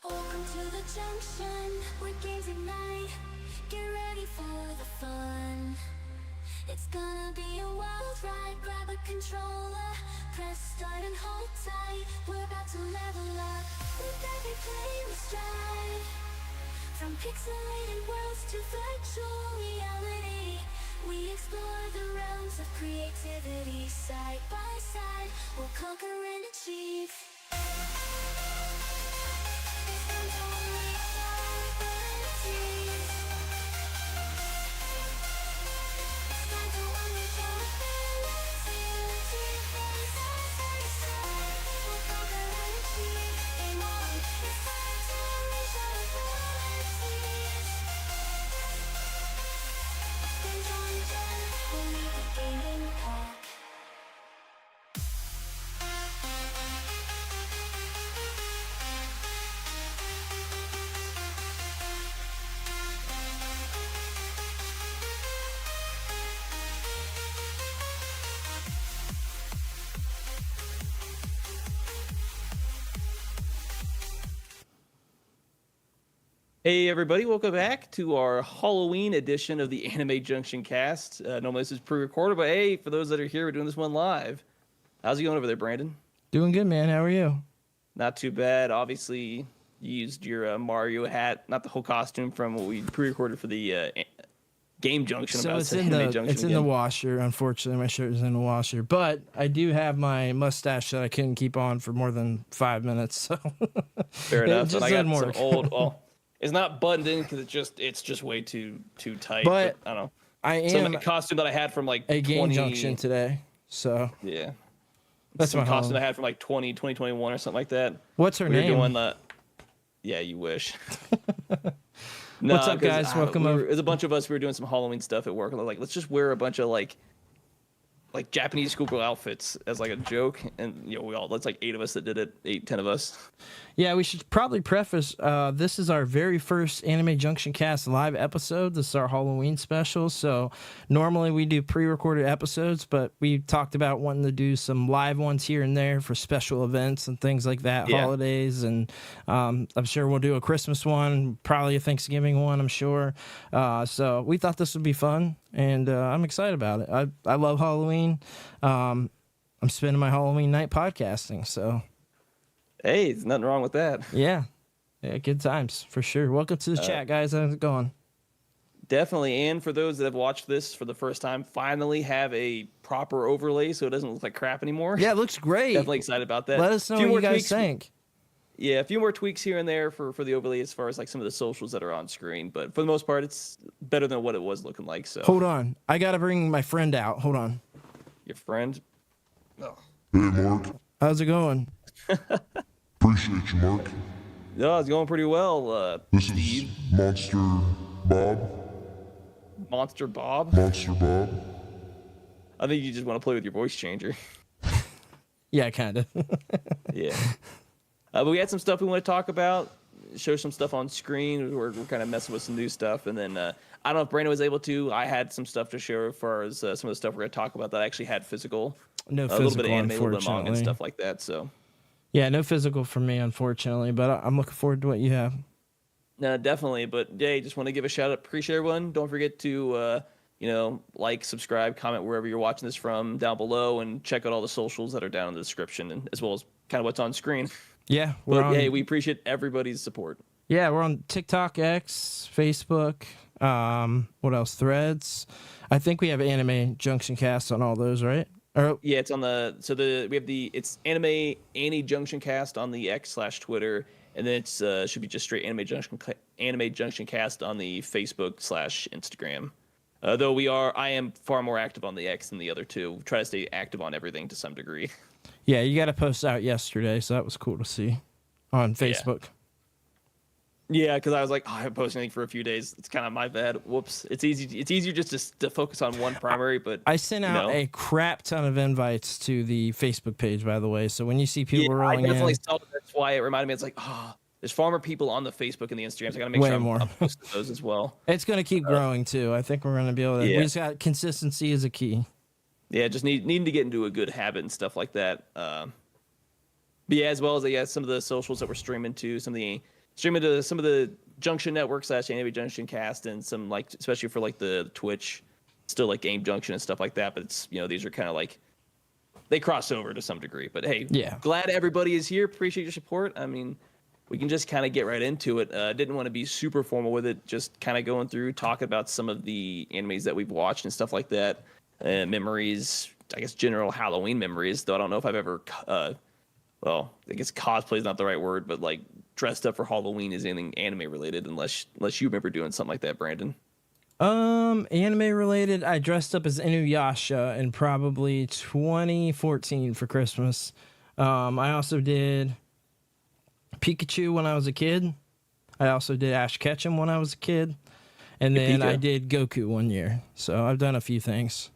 Welcome to the Junction, where games ignite. Get ready for the fun. It's gonna be a wild ride. Grab a controller, press start and hold tight. We're about to level up with every play we strive. From pixelated worlds to virtual reality, we explore the realms of creativity. Side by side, we'll conquer and achieve. Hey everybody, welcome back to our Halloween edition of the Anime Junction cast. Normally this is pre-recorded, but hey, for those that are here, we're doing this one live. How's it going over there, Brandon? Doing good, man. How are you? Not too bad. Obviously, you used your Mario hat, not the whole costume from what we pre-recorded for the Game Junction. So it's in the washer. Unfortunately, my shirt is in the washer, but I do have my mustache that I couldn't keep on for more than 5 minutes. So fair enough. Just but I got more. some old. Well, it's not buttoned in because it's just way too tight. But I don't know. I am some costume that I had from like a Game Junction today. So yeah, that's some my costume I had from like 2021 or something like that. What's her name? Doing the, yeah, you wish. No, what's up, guys? Welcome over. There's a bunch of us. We were doing some Halloween stuff at work. And like, let's just wear a bunch of like Japanese schoolgirl outfits as like a joke, and that's like 8 of us that did it, 10 of us. Yeah, we should probably preface, this is our very first Anime Junction Cast live episode. This is our Halloween special. So normally we do pre-recorded episodes, but we talked about wanting to do some live ones here and there for special events and things like that, yeah. Holidays, and I'm sure we'll do a Christmas one, probably a Thanksgiving one, I'm sure. So we thought this would be fun, and I'm excited about it. I love Halloween. I'm spending my Halloween night podcasting, so... Hey, there's nothing wrong with that. Yeah, good times, for sure. Welcome to the chat, guys. How's it going? Definitely, and for those that have watched this for the first time, finally have a proper overlay so it doesn't look like crap anymore. Yeah, it looks great. Definitely excited about that. Let us know what you guys think. Yeah, a few more tweaks here and there for the overlay as far as like some of the socials that are on screen, but for the most part, it's better than what it was looking like. So hold on, I gotta bring my friend out. Hold on. Your friend? Oh. Hey, Mark. How's it going? Appreciate you, Mark. Yeah, it's going pretty well. This Steve. is Monster Bob. Monster Bob? Monster Bob. I think you just want to play with your voice changer. Yeah, kind of. Yeah. But we had some stuff we want to talk about, show some stuff on screen. We're kind of messing with some new stuff. And then I don't know if Brandon was able to. I had some stuff to share as far as some of the stuff we're going to talk about that I actually had physical. No a physical, little bit of anime, a little bit of manga and unfortunately. stuff like that. So. Yeah, no physical for me, unfortunately, but I'm looking forward to what you have. No, definitely. But yeah, just want to give a shout out. Appreciate everyone. Don't forget to, like, subscribe, comment wherever you're watching this from down below, and check out all the socials that are down in the description, and as well as kind of what's on screen. Yeah. Hey, we appreciate everybody's support. Yeah, we're on TikTok, X, Facebook. What else? Threads. I think we have Anime Junction Cast on all those, right? Yeah, it's on it's Anime Junction Cast on the X/Twitter, and then it's should be just straight Anime Junction Cast on the Facebook/Instagram. Though I am far more active on the X than the other two. Try to stay active on everything to some degree. Yeah, you got a post out yesterday, so that was cool to see. on Facebook. Yeah, because I was like, I haven't posted anything for a few days. It's kind of my bad. Whoops. It's easy. It's easier just to focus on one primary. But I sent out a crap ton of invites to the Facebook page, by the way. So when you see people rolling I definitely in, saw that. That's why it reminded me. It's like, there's far more people on the Facebook and the Instagrams. I got to make Way sure more. I'm posting those as well. it's going to keep growing too. I think we're going to be able to. Yeah. We just got consistency is a key. Yeah, just needing to get into a good habit and stuff like that. But yeah, as well as some of the socials that we're streaming to, some of the Junction Network / Anime Junction Cast, and some like especially for like the Twitch, still like Game Junction and stuff like that. But it's these are kind of like they cross over to some degree. But hey, Yeah. glad everybody is here. Appreciate your support. I mean, we can just kind of get right into it. Didn't want to be super formal with it. Just kind of going through, talking about some of the animes that we've watched and stuff like that. Memories, I guess general Halloween memories. Though I don't know if I've ever, well, I guess cosplay is not the right word, but like dressed up for Halloween is anything anime related, unless you remember doing something like that, Brandon. Anime related. I dressed up as Inuyasha in probably 2014 for Christmas. I also did Pikachu when I was a kid. I also did Ash Ketchum when I was a kid. And then I did Goku one year. So I've done a few things.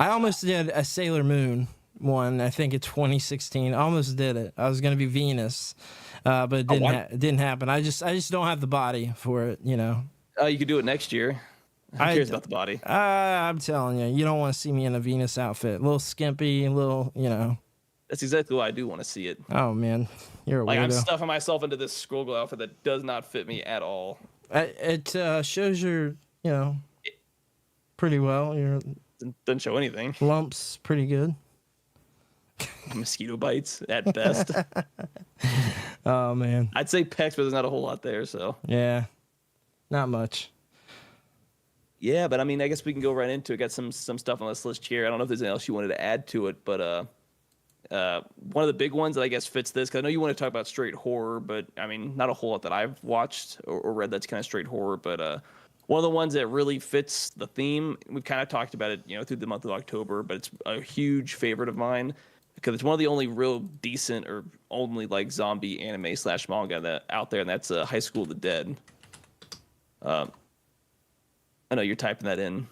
I almost did a Sailor Moon one, I think in 2016. I almost did it. I was going to be Venus, but it didn't happen. I just don't have the body for it, you know. You could do it next year. Who cares about the body? I'm telling you, you don't want to see me in a Venus outfit. A little skimpy, a little, you know. That's exactly why I do want to see it. Oh, man. You're a weirdo. I'm stuffing myself into this Scroll outfit that does not fit me at all. It shows your, you know, pretty well. Your doesn't show anything. Lumps pretty good. Mosquito bites at best. Oh, man. I'd say pecs, but there's not a whole lot there, so. Yeah. Not much. Yeah, but I mean, I guess we can go right into it. Got some stuff on this list here. I don't know if there's anything else you wanted to add to it, but one of the big ones that I guess fits this, because I know you want to talk about straight horror, but I mean, not a whole lot that I've watched or read that's kind of straight horror, but one of the ones that really fits the theme, we've kind of talked about it, through the month of October, but it's a huge favorite of mine because it's one of the only real decent or only like zombie anime / manga that out there, and that's High School of the Dead. I know you're typing that in.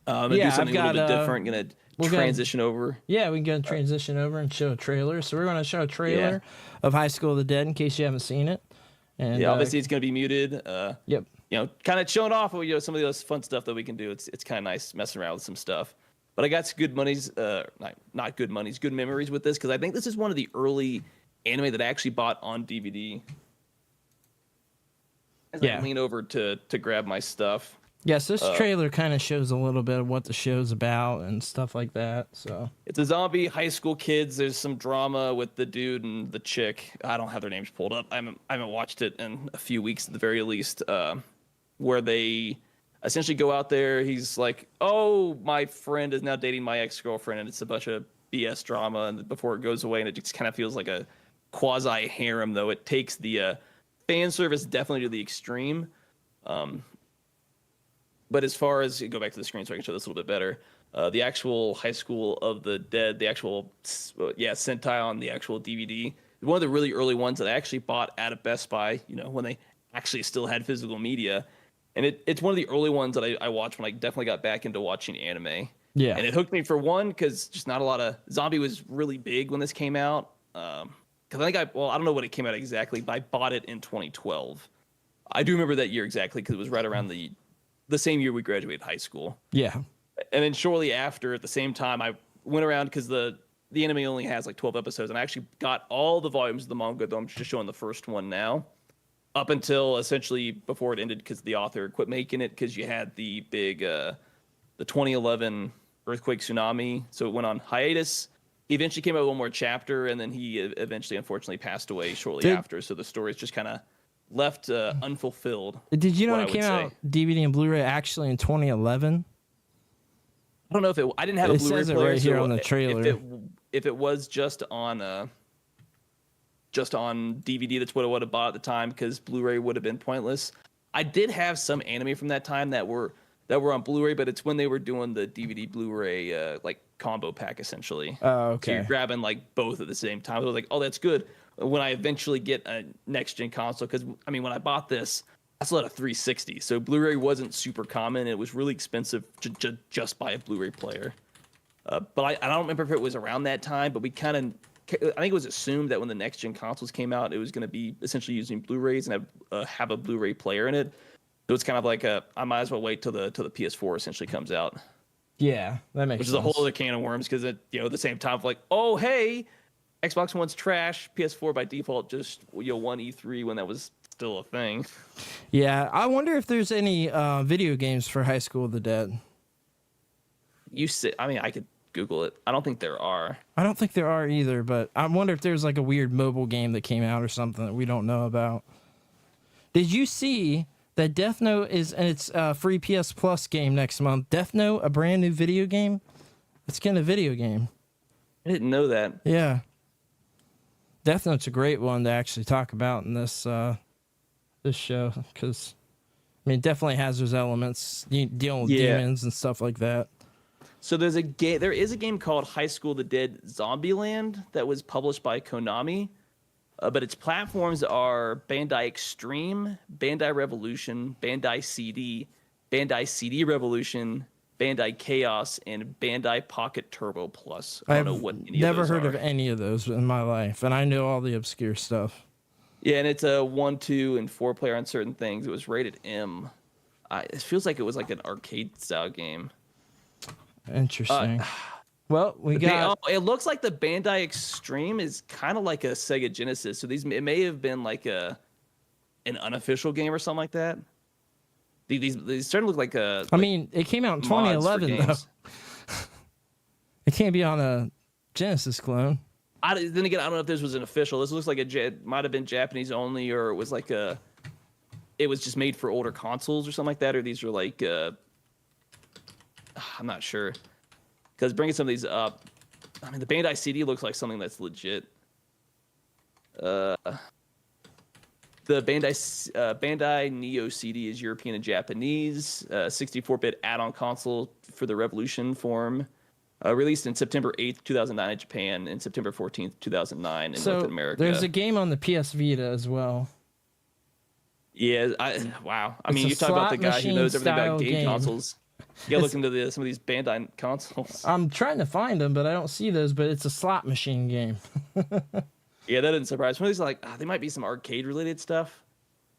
I'm gonna do something a little bit different. Gonna transition over. Yeah, we can go transition over and show a trailer. So we're going to show a trailer of High School of the Dead in case you haven't seen it. And obviously it's going to be muted. Yep. Kind of showing off some of those fun stuff that we can do. It's kind of nice messing around with some stuff. But I got some good good memories with this because I think this is one of the early anime that I actually bought on DVD. As I lean over to grab my stuff. Yes, this trailer kind of shows a little bit of what the show's about and stuff like that. So it's a zombie high school kids. There's some drama with the dude and the chick. I don't have their names pulled up. I haven't watched it in a few weeks at the very least. Where they essentially go out there. He's like, "Oh, my friend is now dating my ex-girlfriend," and it's a bunch of BS drama. And before it goes away, and it just kind of feels like a quasi harem, though it takes the fan service definitely to the extreme. But as far as go back to the screen so I can show this a little bit better, the actual High School of the Dead, the actual Sentai on the actual DVD, one of the really early ones that I actually bought at a Best Buy, when they actually still had physical media, and it's one of the early ones that I watched when I definitely got back into watching anime. Yeah, and it hooked me for one because just not a lot of zombie was really big when this came out. Because I think I don't know when it came out exactly, but I bought it in 2012. I do remember that year exactly because it was right around the same year we graduated high school. Yeah. And then shortly after, at the same time, I went around because the anime only has like 12 episodes, and I actually got all the volumes of the manga, though I'm just showing the first one now, up until essentially before it ended because the author quit making it because you had the big, the 2011 earthquake tsunami. So it went on hiatus. He eventually came out with one more chapter, and then he eventually, unfortunately, passed away shortly after. So the story's just kind of left unfulfilled. Did you know it came out DVD and Blu-ray actually in 2011? I don't know if I didn't have a Blu-ray says it player right here on the trailer. If it was just on DVD, that's what I would have bought at the time because Blu-ray would have been pointless. I did have some anime from that time that were on Blu-ray, but it's when they were doing the DVD Blu-ray like combo pack essentially. Oh, So okay. you're grabbing like both at the same time. I was like, oh, that's good. When I eventually get a next gen console, because I mean, when I bought this, I still had a 360, so Blu-ray wasn't super common. It was really expensive to just buy a Blu-ray player. But I don't remember if it was around that time, but I think it was assumed that when the next gen consoles came out, it was going to be essentially using Blu-rays and have a Blu-ray player in it. So it's kind of like I might as well wait till the PS4 essentially comes out, Yeah, that makes which is sense. a whole other can of worms because at the same time, like, oh hey, Xbox One's trash, PS4 by default just won E3 when that was still a thing. Yeah, I wonder if there's any video games for High School of the Dead. I mean, I could Google it. I don't think there are. I don't think there are either, but I wonder if there's like a weird mobile game that came out or something that we don't know about. Did you see that Death Note is in its free PS Plus game next month? Death Note, a brand new video game? It's getting a video game. I didn't know that. Yeah. Death Note's a great one to actually talk about in this show because, I mean, it definitely has those elements, dealing with demons and stuff like that. So there is a game called High School of the Dead Zombieland that was published by Konami, but its platforms are Bandai Extreme, Bandai Revolution, Bandai CD, Bandai CD Revolution, Bandai Chaos, and Bandai Pocket Turbo Plus. I don't know what any never of those heard are. of any of those in my life, and I know all the obscure stuff. Yeah, and it's a 1, 2, and 4 player on certain things. It was rated M. It feels like it was like an arcade style game. Interesting. Well, we got. It looks like the Bandai Extreme is kind of like a Sega Genesis. So it may have been like an unofficial game or something like that. These starting to look like a. I mean, it came out in 2011 though. It can't be on a Genesis clone. Then again, I don't know if this was an official. This looks like it might have been Japanese only, or it was like it was just made for older consoles or something like that, or these are like. I'm not sure. Because bringing some of these up, I mean, the Bandai CD looks like something that's legit. The Bandai Neo CD is European and Japanese. 64-bit add-on console for the Revolution form. Released in September 8th, 2009 in Japan, and September 14th, 2009 in North America. There's a game on the PS Vita as well. Yeah, wow. I mean, a you talk about the slot guy who knows everything machine about game style game. consoles. You gotta look into some of these Bandai consoles. I'm trying to find them, but I don't see those. But it's a slot machine game. Yeah, that didn't surprise me. Some of these like they might be some arcade related stuff.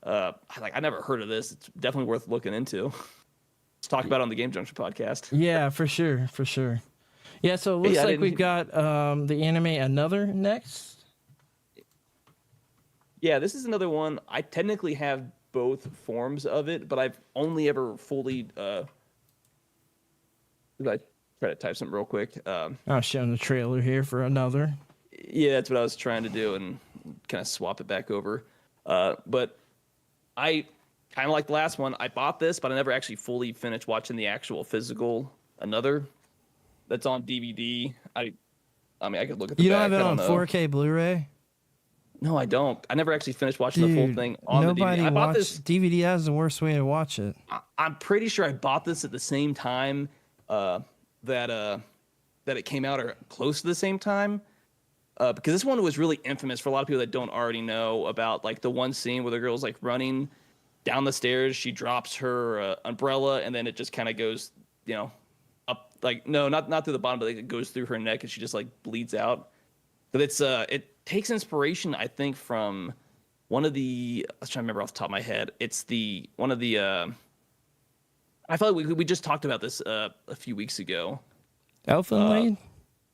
I never heard of this. It's definitely worth looking into. Let's talk about it on the Game Junction podcast. Yeah, for sure, for sure. Yeah, so it looks like we've got the anime Another next. Yeah, this is another one. I technically have both forms of it, but I've only ever fully. I try to type something real quick. I'm showing the trailer here for Another. Yeah, that's what I was trying to do and kind of swap it back over. But I kind of like the last one. I bought this, but I never actually fully finished watching the actual physical Another. That's on DVD. I mean, I could look at the You back. don't have it I on don't know. 4K Blu-ray? No, I don't. I never actually finished watching the full thing on the nobody DVD. I bought watched this. DVD has the worst way to watch it. I'm pretty sure I bought this at the same time that it came out, or close to the same time. Because this one was really infamous for a lot of people that don't already know about, like the one scene where the girl's like running down the stairs, she drops her umbrella, and then it just kind of goes, up, like no, not through the bottom, but like, it goes through her neck, and she just like bleeds out. But it takes inspiration, I think, from one of the. I was trying to remember off the top of my head. It's one of the. I felt like we just talked about this a few weeks ago. Elfen Lied?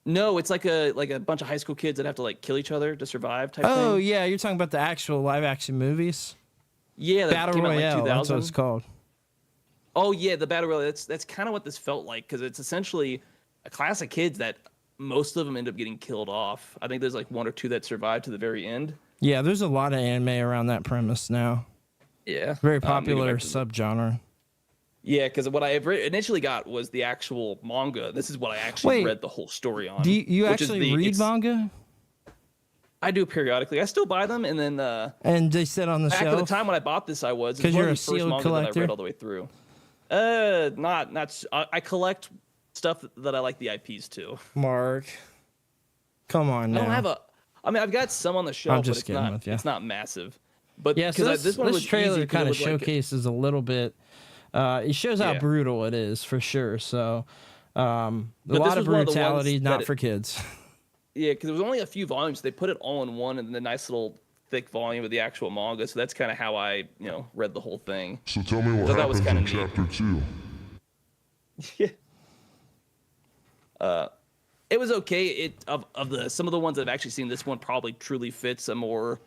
No, it's like a bunch of high school kids that have to like kill each other to survive type Oh, thing. yeah, you're talking about the actual live action movies? Yeah, that Battle came out in, Royale, like, that's 2000. what it's called. Oh yeah, the Battle Royale. That's kind of what this felt like, because it's essentially a class of kids that most of them end up getting killed off. I think there's like one or two that survive to the very end. Yeah, there's a lot of anime around that premise now. Yeah, Very we go popular back to- subgenre. Yeah, because what I initially got was the actual manga. This is what I actually Wait, read the whole story on. Do you which is actually read manga? I do periodically. I still buy them, and then And they sit on the back shelf? at the time when I bought this, I was. It's 'Cause one you're of a the first sealed manga that I collector? read all the way through. I collect stuff that I like the IPs to. Mark, come on now. I don't have a. I mean, I've got some on the shelf, I'm but just it's kidding not. with you. It's not massive. But Yeah, so this one was trailer easy 'cause it kind of was like- showcases a little bit. It shows how Yeah. brutal it is for sure. So a But lot this of was one of the brutality, ones not that for kids. Yeah, because there was only a few volumes. They put it all in one, and then a nice little thick volume of the actual manga. So that's kind of how I, read the whole thing. So tell me what So that was happens in kinda neat. chapter 2. Yeah. It was okay. Some of the ones that I've actually seen, this one probably truly fits a more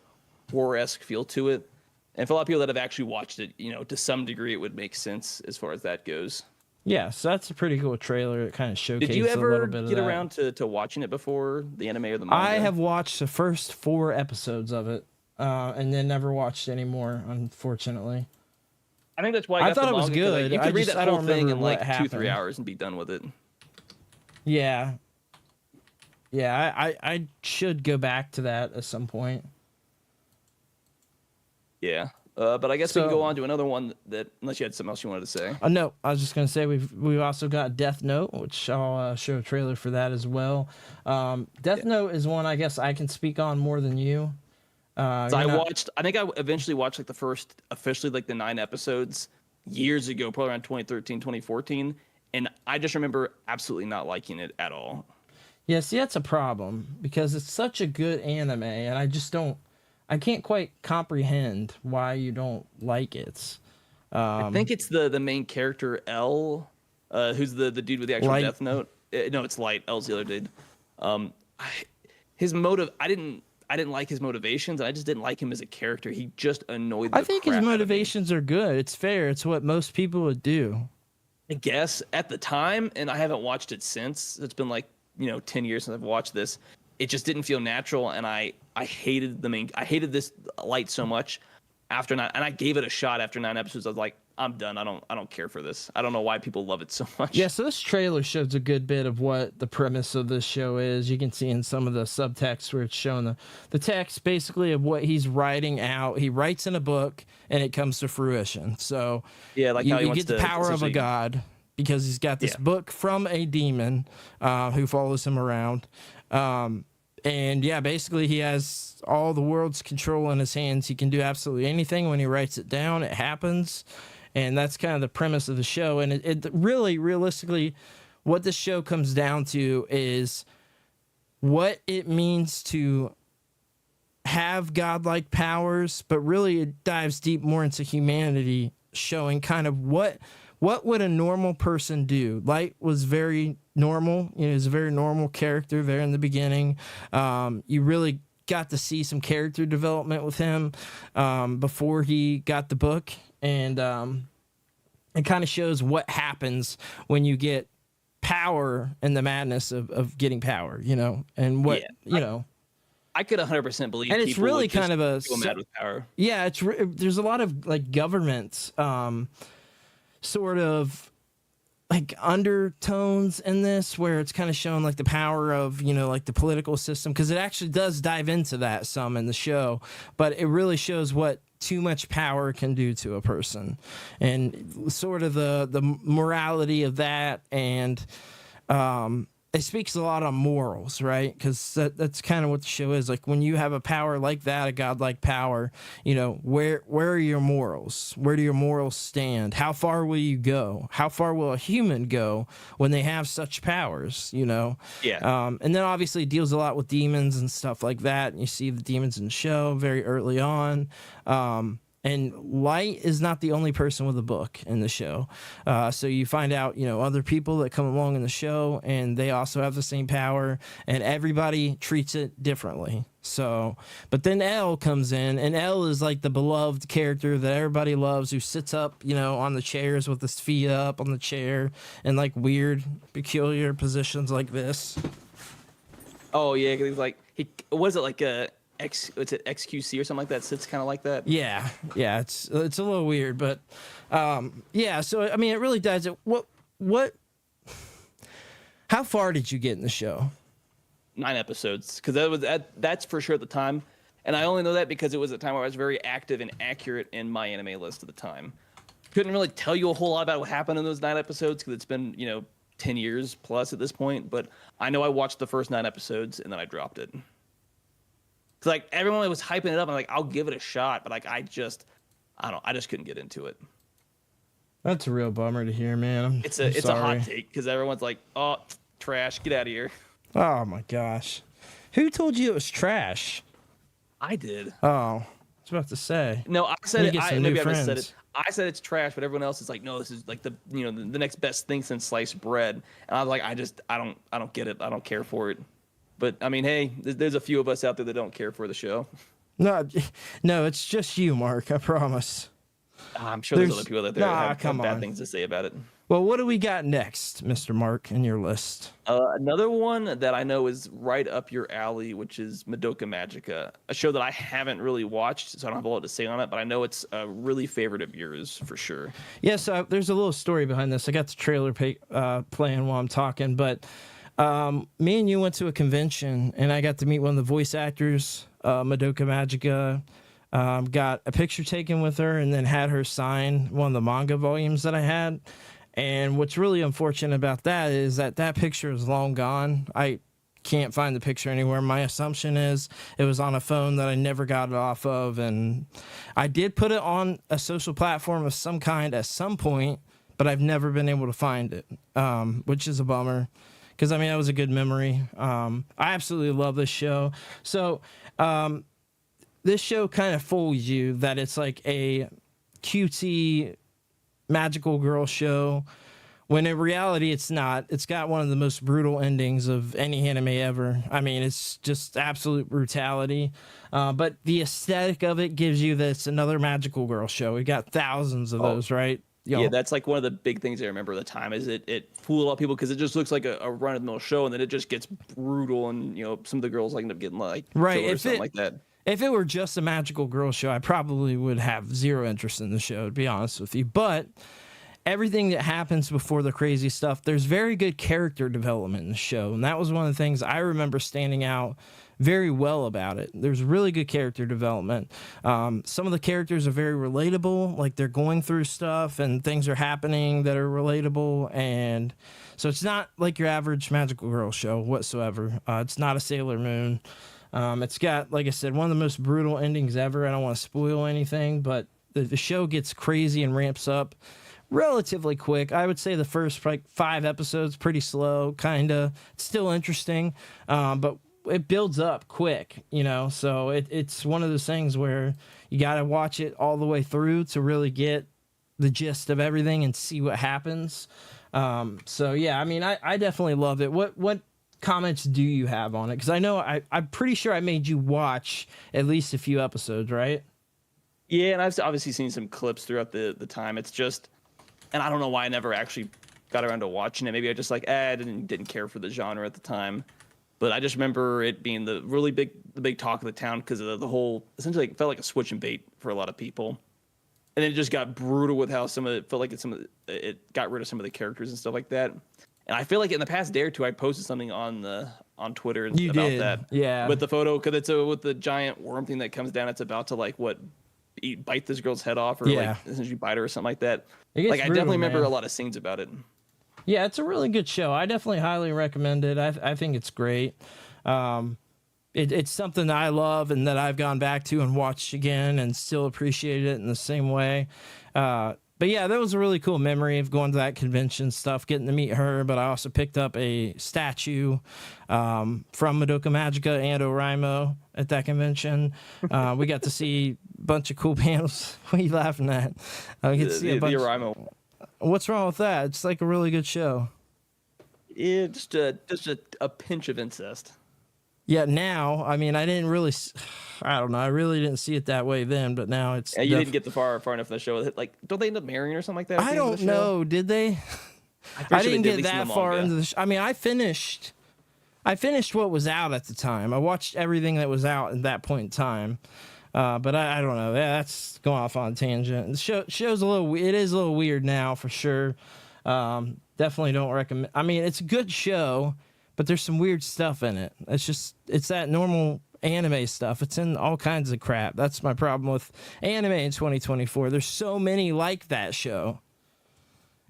horror-esque feel to it. And for a lot of people that have actually watched it, to some degree, it would make sense as far as that goes. Yeah, so that's a pretty cool trailer. It kind of showcases Did you a little ever bit of get that. around to watching it before, the anime or the manga? I have watched the first 4 episodes of it, and then never watched any more, unfortunately. I think that's why I got thought the it was manga, 'cause, good. you I could read just- that I don't whole thing remember in what like 2-3 happened. hours and be done with it. Yeah. Yeah, I should go back to that at some point. Yeah. But I guess we can So- go on to another one that, unless you had something else you wanted to say. No, I was just gonna say we've also got Death Note, which I'll show a trailer for that as well. Death Note is one I guess I can speak on more than you. So you're not- I think I eventually watched like the first, officially like the 9 episodes years ago, probably around 2013, 2014. And I just remember absolutely not liking it at all. Yeah, see, that's a problem because it's such a good anime, and I can't quite comprehend why you don't like it. I think it's the main character, L, who's the dude with the actual Light. Death Note. No, it's Light. L's the other dude. His motive, I didn't like his motivations, and I just didn't like him as a character. He just annoyed the I think his crap out of me. motivations are good. It's fair. It's what most people would do. I guess at the time, and I haven't watched it since. It's been like 10 years since I've watched this. It just didn't feel natural, and I hated I hated this Light so much after 9, and I gave it a shot after 9 episodes. I was like, I'm done. I don't care for this. I don't know why people love it so much. Yeah, so this trailer shows a good bit of what the premise of this show is. You can see in some of the subtext where it's showing the text basically of what he's writing out. He writes in a book, and it comes to fruition. So Yeah, like how he you wants get the to power of a essentially- god because he's got this book from a demon who follows him around. And yeah, basically he has all the world's control in his hands. He can do absolutely anything. When he writes it down, it happens. And that's kind of the premise of the show. And it really, realistically, what this show comes down to is what it means to have godlike powers, but really it dives deep more into humanity, showing kind of what would a normal person do. Light was very normal. He's a very normal character there in the beginning. You really got to see some character development with him before he got the book. And it kind of shows what happens when you get power and the madness of getting power, and what, I could 100% believe and it's people really would just kind of a go mad with power. Yeah, there's a lot of like government sort of like undertones in this where it's kind of showing like the power of like the political system, because it actually does dive into that some in the show, but it really shows what too much power can do to a person and sort of the morality of that. And it speaks a lot on morals, right? Because that's kind of what the show is. Like when you have a power like that, a godlike power, where are your morals? Where do your morals stand? How far will you go? How far will a human go when they have such powers? Yeah. And then obviously it deals a lot with demons and stuff like that. And you see the demons in the show very early on. And Light is not the only person with a book in the show. So you find out, other people that come along in the show, and they also have the same power, and everybody treats it differently. So, but then L comes in, and L is like the beloved character that everybody loves, who sits up, on the chairs with his feet up on the chair in like weird, peculiar positions like this. Oh yeah, 'cause he's like was it like a what's it, XQC or something like that? Sits kind of like that. Yeah, it's a little weird, but yeah. So I mean, it really does. What? How far did you get in the show? 9 episodes, because that's for sure at the time, and I only know that because it was a time where I was very active and accurate in my anime list at the time. Couldn't really tell you a whole lot about what happened in those 9 episodes because it's been 10 years plus at this point, but I know I watched the first 9 episodes and then I dropped it. Cause like everyone was hyping it up, I'm like, I'll give it a shot, but like I just couldn't get into it. That's a real bummer to hear, man. It's a hot take because everyone's like, oh, trash, get out of here. Oh my gosh, who told you it was trash? I did. Oh, I was about to say. No, I said it. Maybe I just said it. I said it's trash, but everyone else is like, no, this is like the next best thing since sliced bread. And I was like, I don't get it. I don't care for it. But I mean, hey, there's a few of us out there that don't care for the show. No, it's just you, Mark. I promise. I'm sure there's other people out there that have bad on. things to say about it. Well, what do we got next, Mr. Mark, in your list? Another one that I know is right up your alley, which is Madoka Magica, a show that I haven't really watched, so I don't have a lot to say on it, but I know it's a really favorite of yours for sure. Yeah, so there's a little story behind this. I got the trailer playing while I'm talking, but me and you went to a convention, and I got to meet one of the voice actors, Madoka Magica. Got a picture taken with her, and then had her sign one of the manga volumes that I had. And what's really unfortunate about that is that picture is long gone. I can't find the picture anywhere. My assumption is it was on a phone that I never got it off of. And I did put it on a social platform of some kind at some point, but I've never been able to find it, which is a bummer. Because, I mean, that was a good memory. I absolutely love this show. So this show kind of fools you that it's like a cutesy magical girl show, when in reality it's not. It's got one of the most brutal endings of any anime ever. I mean, it's just absolute brutality, but the aesthetic of it gives you that it's another magical girl show. We got thousands of those, right? Yeah, that's like one of the big things I remember at the time is it fooled a lot of people because it just looks like a run-of-the-mill show, and then it just gets brutal, and some of the girls end up getting like killed or something like that. If it were just a magical girl show, I probably would have zero interest in the show, to be honest with you. But everything that happens before the crazy stuff, there's very good character development in the show. And that was one of the things I remember standing out very well about it. There's really good character development. Some of the characters are very relatable, like they're going through stuff and things are happening that are relatable. And so it's not like your average magical girl show whatsoever. It's not a Sailor Moon. It's got, like I said, one of the most brutal endings ever. I don't want to spoil anything, but the show gets crazy and ramps up relatively quick. I would say the first 5 episodes pretty slow, kind of. It's still interesting, but it builds up quick, So it's one of those things where you got to watch it all the way through to really get the gist of everything and see what happens. So yeah, I mean, I definitely love it. What comments do you have on it? Because I know I'm pretty sure I made you watch at least a few episodes, right? Yeah, and I've obviously seen some clips throughout the time. It's just, and I don't know why I never actually got around to watching it. Maybe I just I didn't care for the genre at the time. But I just remember it being the big talk of the town because of the whole, essentially it felt like a switch and bait for a lot of people. And then it just got brutal with how some of it felt like it got rid of some of the characters and stuff like that. And I feel like in the past day or two, I posted something on Twitter about that. Yeah. With the photo, because it's with the giant worm thing that comes down. It's about to bite this girl's head off, or essentially bite her or something like that. I definitely remember a lot of scenes about it. Yeah, it's a really good show. I definitely highly recommend it. I think it's great. It's something that I love and that I've gone back to and watched again and still appreciate it in the same way. But yeah, that was a really cool memory of going to that convention stuff, getting to meet her. But I also picked up a statue from Madoka Magica and Oraimo at that convention. We got to see a bunch of cool panels. What are you laughing at? We get to see the Oraimo. What's wrong with that? It's like a really good show. Yeah, just a pinch of incest. Yeah, now, I mean, I don't know. I really didn't see it that way then, but now it's... Yeah, you didn't get far enough in the show. Don't they end up marrying or something like that? I don't know. Did they? I didn't get that far into the show. I mean, I finished what was out at the time. I watched everything that was out at that point in time. But I don't know. That's going off on a tangent. The show's it is a little weird now for sure. Definitely don't recommend. I mean, it's a good show, but there's some weird stuff in it. It's that normal anime stuff. It's in all kinds of crap. That's my problem with anime in 2024. There's so many like that show.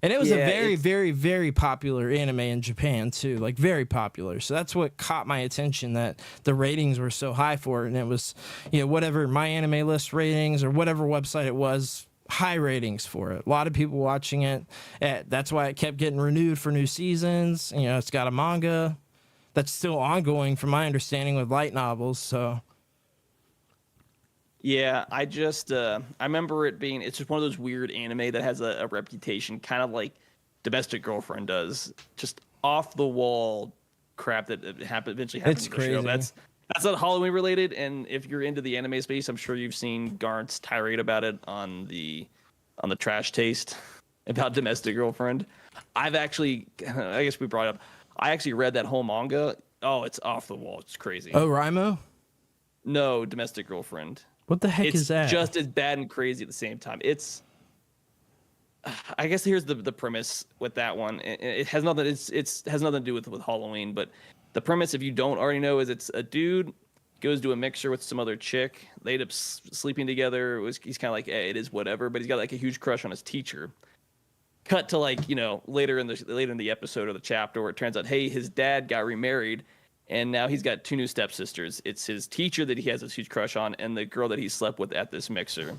And it was a Yeah, very, it's- very, very popular anime in Japan too, like very popular. So that's what caught my attention, that the ratings were so high for it. And it was, whatever My Anime List ratings or whatever website it was, high ratings for it. A lot of people watching it. That's why it kept getting renewed for new seasons. It's got a manga that's still ongoing, from my understanding, with light novels. So Yeah, I remember it being, it's just one of those weird anime that has a reputation, kind of like Domestic Girlfriend does, just off the wall crap that eventually happens It's in the show. crazy. That's not Halloween related, and if you're into the anime space, I'm sure you've seen Garnt's tirade about it on the Trash Taste about Domestic Girlfriend. I've actually, I guess we brought it up, I actually read that whole manga. Oh, it's off the wall. It's crazy. Oh, Raimo? No, Domestic Girlfriend. What the heck It's is that? just as bad and crazy at the same time. I guess here's the premise with that one. It has nothing. It's has nothing to do with Halloween, but the premise, if you don't already know, is it's a dude goes to a mixer with some other chick. They end up sleeping together. He's kind of like, hey, it is whatever, but he's got like a huge crush on his teacher. Cut to like, later in the episode or the chapter, where it turns out, hey, his dad got remarried, and now he's got two new stepsisters. It's his teacher that he has this huge crush on, and the girl that he slept with at this mixer.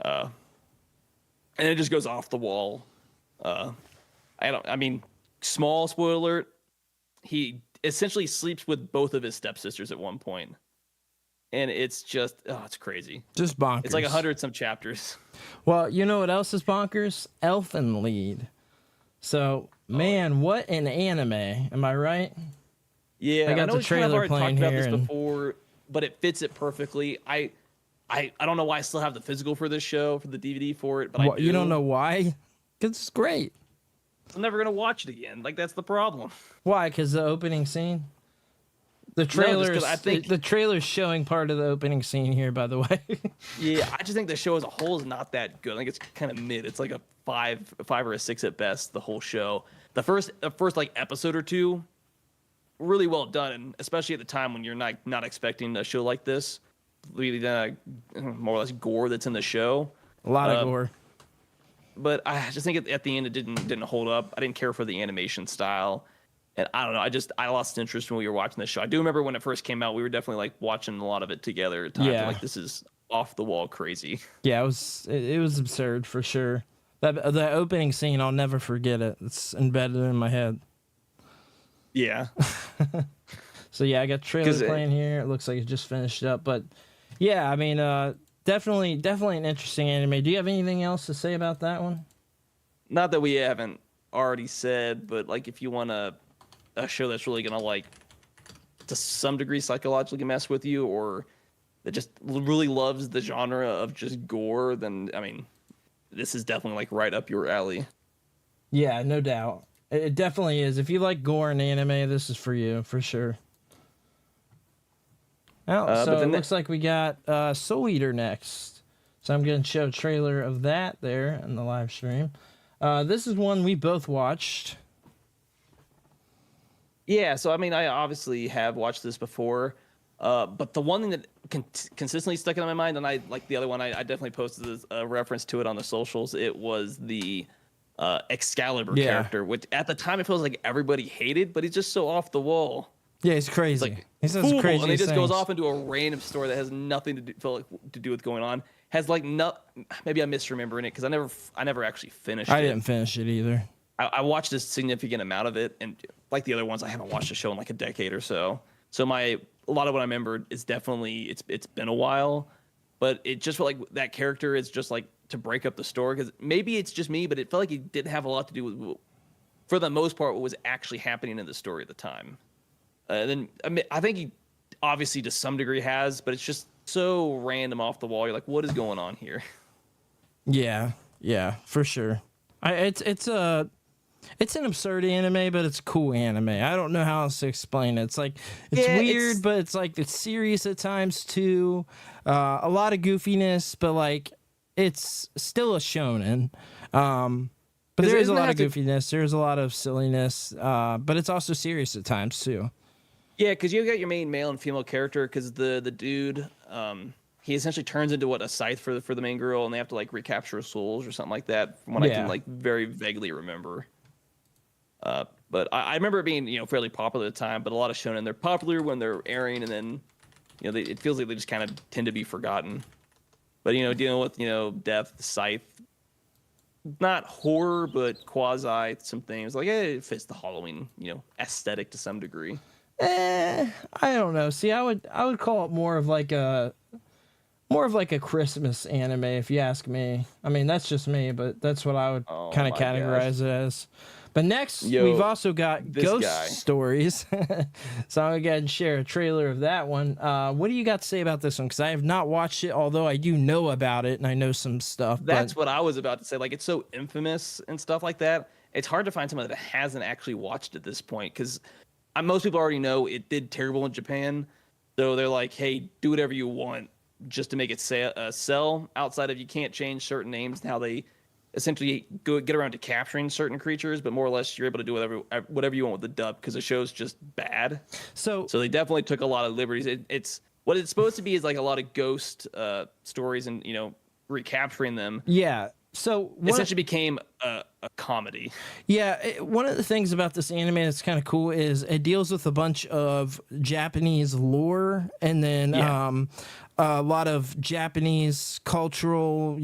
And it just goes off the wall. Small spoiler alert, he essentially sleeps with both of his stepsisters at one point. And it's just, it's crazy. Just bonkers. It's like 100 some chapters. Well, you know what else is bonkers? Elfen Lied. So, man, what an anime. Am I right? Yeah, I got know the we've kind of trailer already playing talked about here this and- before, but it fits it perfectly. I don't know why I still have the physical for this show, for the DVD for it, but I do. You don't know why? Because it's great. I'm never gonna watch it again. Like, that's the problem. Why? Because the opening scene? The just 'cause trailer's, I think- the trailer's showing part of the opening scene here, by the way. Yeah, I just think the show as a whole is not that good. I think it's kind of mid. It's like a five or a 6 at best. The whole show, the first like episode or two, really well done, and especially at the time when you're not expecting a show like this. Really, more or less gore that's in the show. A lot of gore. But I just think at the end it didn't hold up. I didn't care for the animation style, and I don't know. I lost interest when we were watching this show. I do remember when it first came out, we were definitely like watching a lot of it together at times. Yeah. Like, this is off the wall crazy. Yeah, it was absurd for sure. The opening scene, I'll never forget it. It's embedded in my head. Yeah. So yeah, I got trailer 'Cause playing here. It looks like it just finished up, but yeah, I mean, definitely an interesting anime. Do you have anything else to say about that one? Not that we haven't already said, but like, if you want a show that's really gonna, like, to some degree psychologically mess with you, or that just really loves the genre of just gore, then I mean, this is definitely like right up your alley. Yeah, no doubt. It definitely is. If you like gore and anime, this is for you for sure. Oh, so but it then looks like we got Soul Eater next. So I'm going to show a trailer of that there in the live stream. This is one we both watched. Yeah, so I mean, I obviously have watched this before, but the one thing that consistently stuck in my mind, and I like the other one, I definitely posted a reference to it on the socials. It was the Excalibur character, which at the time it feels like everybody hated, but he's just so off the wall. Yeah, he's crazy. Like, he says cool, crazy and he just goes things. off into a random story that has nothing to do with going on. Has like maybe I'm misremembering it because I never actually finished it. I didn't finish it either. I watched a significant amount of it, and like the other ones, I haven't watched a show in like a decade or so. So a lot of what I remembered is definitely it's been a while, but it just felt like that character is just like to break up the story, because maybe it's just me, but it felt like it didn't have a lot to do with, for the most part, what was actually happening in the story at the time. Then I think he obviously to some degree has, but it's just so random off the wall. You're like, what is going on here? Yeah, for sure. It's an absurd anime, but it's cool anime. I don't know how else to explain it. It's like it's weird, but it's like it's serious at times too. A lot of goofiness, but like it's still a shonen. But there is a lot of goofiness. There's a lot of silliness, but it's also serious at times too. Yeah, because you got your main male and female character. Because the dude, he essentially turns into a scythe for the main girl, and they have to like recapture her souls or something like that. From what I can like very vaguely remember. But I remember it being fairly popular at the time. But a lot of shonen, they're popular when they're airing, and then it feels like they just kind of tend to be forgotten. But dealing with death, scythe, not horror, but quasi some things like it fits the Halloween aesthetic to some degree. I don't know. See, I would call it more of like a Christmas anime, if you ask me. I mean, that's just me, but that's what I would kind of categorize it as. But next, we've also got Ghost Stories. So I'm going to go ahead and share a trailer of that one. What do you got to say about this one? Because I have not watched it, although I do know about it, and I know some stuff. That's what I was about to say. Like, it's so infamous and stuff like that. It's hard to find someone that hasn't actually watched at this point, because most people already know it did terrible in Japan. So they're like, hey, do whatever you want just to make it sell. Outside of you can't change certain names and how they essentially get around to capturing certain creatures, but more or less you're able to do whatever you want with the dub because the show's just bad. So they definitely took a lot of liberties. It's what it's supposed to be is like a lot of ghost stories and recapturing them. Yeah. So essentially became a comedy. Yeah, one of the things about this anime that's kind of cool is it deals with a bunch of Japanese lore and then a lot of Japanese cultural,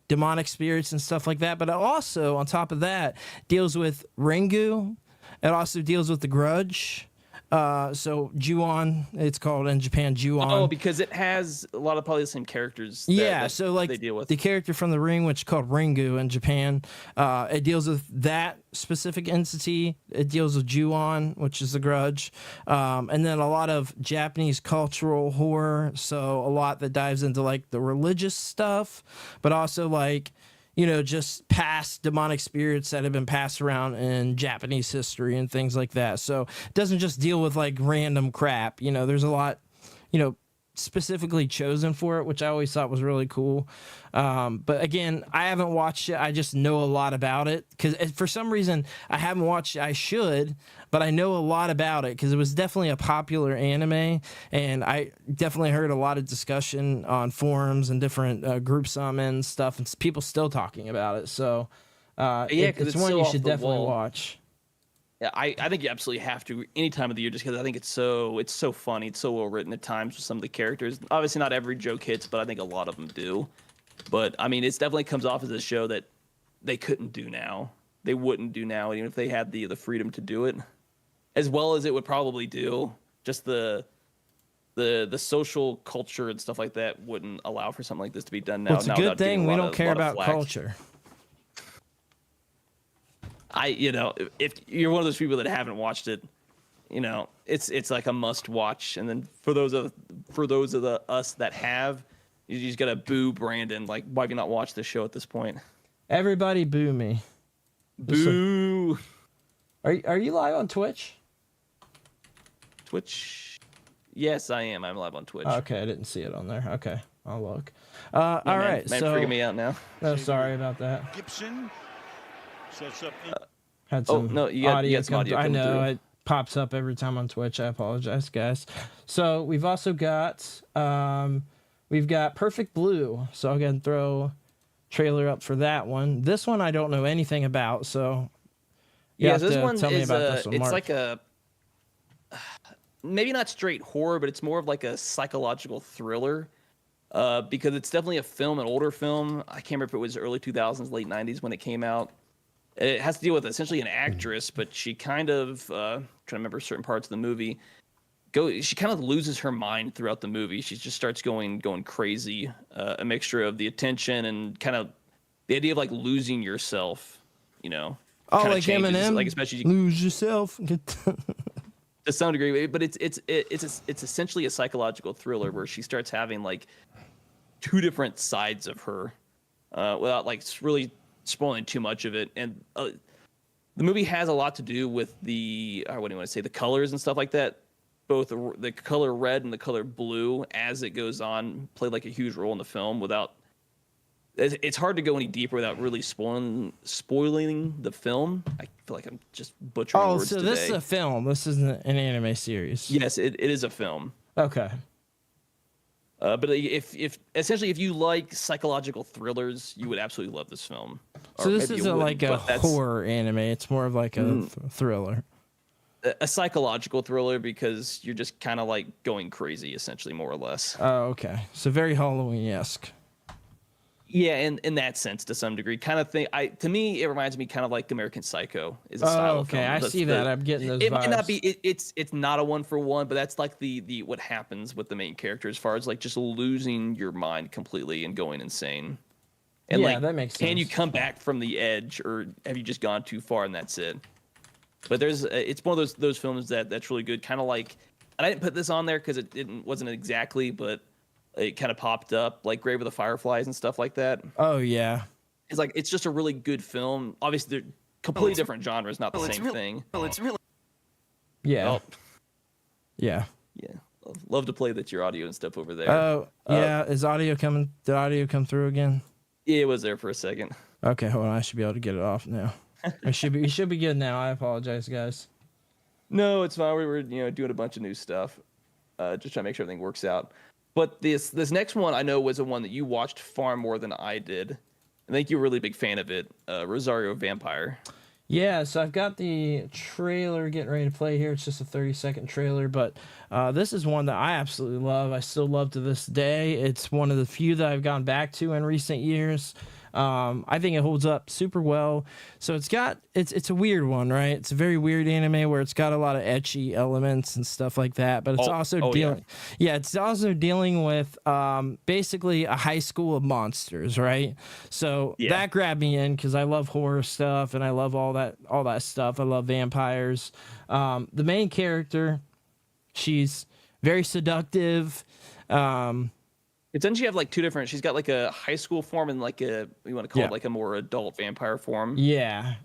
demonic spirits and stuff like that. But it also, on top of that, deals with Ringu. It also deals with the Grudge. So Ju-on, it's called in Japan Ju-on. Oh, because it has a lot of probably the same characters. So like they deal with the character from The Ring, which is called Ringu in Japan. It deals with that specific entity. It deals with Ju-on, which is the Grudge, and then a lot of Japanese cultural horror. So a lot that dives into like the religious stuff, but also like just past demonic spirits that have been passed around in Japanese history and things like that. So it doesn't just deal with like random crap. There's a lot, specifically chosen for it, which I always thought was really cool. But again, I haven't watched it. I just know a lot about it because for some reason I haven't watched it. I should, but I know a lot about it because it was definitely a popular anime, and I definitely heard a lot of discussion on forums and different groups I'm in and stuff, and people still talking about it. So it's one you should definitely watch. Yeah, I think you absolutely have to any time of the year just because I think it's so funny. It's so well written at times with some of the characters. Obviously, not every joke hits, but I think a lot of them do. But, I mean, it definitely comes off as a show that they couldn't do now. They wouldn't do now, even if they had the freedom to do it. As well as it would probably do. Just the social culture and stuff like that wouldn't allow for something like this to be done now. Well, it's a good thing we don't care about culture. If you're one of those people that haven't watched it, it's like a must watch. And then for those of us that have, you just gotta boo Brandon. Like, why have you not watched this show at this point? Everybody boo me. Boo. Are you live on Twitch? Twitch? Yes, I am. I'm live on Twitch. Okay, I didn't see it on there. Okay, I'll look. All right, man, so freaking me out now. No, sorry about that. Gibson sets up. Had some you got audio some audio I know through. it pops up every time on Twitch. I apologize, guys. So we've also got Perfect Blue. So I'll go ahead and throw trailer up for that one. This one I don't know anything about, so this one tell me is about this one, it's Mark. like a maybe not straight horror, but it's more of like a psychological thriller. Because it's definitely a film, an older film. I can't remember if it was early 2000s, late 90s when it came out. It has to deal with essentially an actress, but she kind of trying to remember certain parts of the movie. She kind of loses her mind throughout the movie. She just starts going crazy. A mixture of the attention and kind of the idea of like losing yourself. Oh, like changes, Eminem, like especially lose yourself. To some degree, but it's essentially a psychological thriller where she starts having like two different sides of her, without like really spoiling too much of it. And the movie has a lot to do with the what do you want to say, the colors and stuff like that. Both the color red and the color blue, as it goes on, play like a huge role in the film. It's hard to go any deeper without really spoiling the film. I feel like I'm just butchering words today. This is a film. This isn't an anime series. Yes, it is a film. Okay. But if essentially if you like psychological thrillers, you would absolutely love this film. So Or this maybe you isn't wouldn't, like a but that's horror anime. It's more of like a thriller. a psychological thriller because you're just kind of like going crazy, essentially, more or less. Oh, okay. So very Halloween-esque. Yeah, in that sense, to some degree, kind of thing. To me, it reminds me kind of like American Psycho is a style of okay. film. I That's see that. I'm getting those It vibes. might not be. It's not a one for one, but that's like the what happens with the main character as far as like just losing your mind completely and going insane. And Yeah, like, that makes can you sense. come back from the edge, or have you just gone too far and that's it? But it's one of those films that's really good. Kind of like, and I didn't put this on there because wasn't exactly, but it kind of popped up like Grave of the Fireflies and stuff like that. Oh yeah. It's just a really good film. Obviously, they're completely different genres, not the same thing. Well, it's really. Yeah. Oh, Yeah. yeah. Love to play that your audio and stuff over there. Oh yeah. Is audio coming? Did audio come through again? Yeah, it was there for a second. Okay, hold on. I should be able to get it off now. It should be good now. I apologize, guys. No, it's fine. We were doing a bunch of new stuff, just trying to make sure everything works out. But this next one I know was the one that you watched far more than I did. I think you were a really big fan of it, Rosario Vampire. Yeah, so I've got the trailer getting ready to play here. It's just a 30-second trailer, but this is one that I absolutely love. I still love to this day. It's one of the few that I've gone back to in recent years. I think it holds up super well. So it's a weird one, right? It's a very weird anime where it's got a lot of ecchi elements and stuff like that, but it's also dealing it's also dealing with basically a high school of monsters, right? So that grabbed me in because I love horror stuff and I love all that stuff. I love vampires. The main character, she's very seductive. Doesn't she have like two different? She's got like a high school form and like you want to call it like a more adult vampire form. Yeah,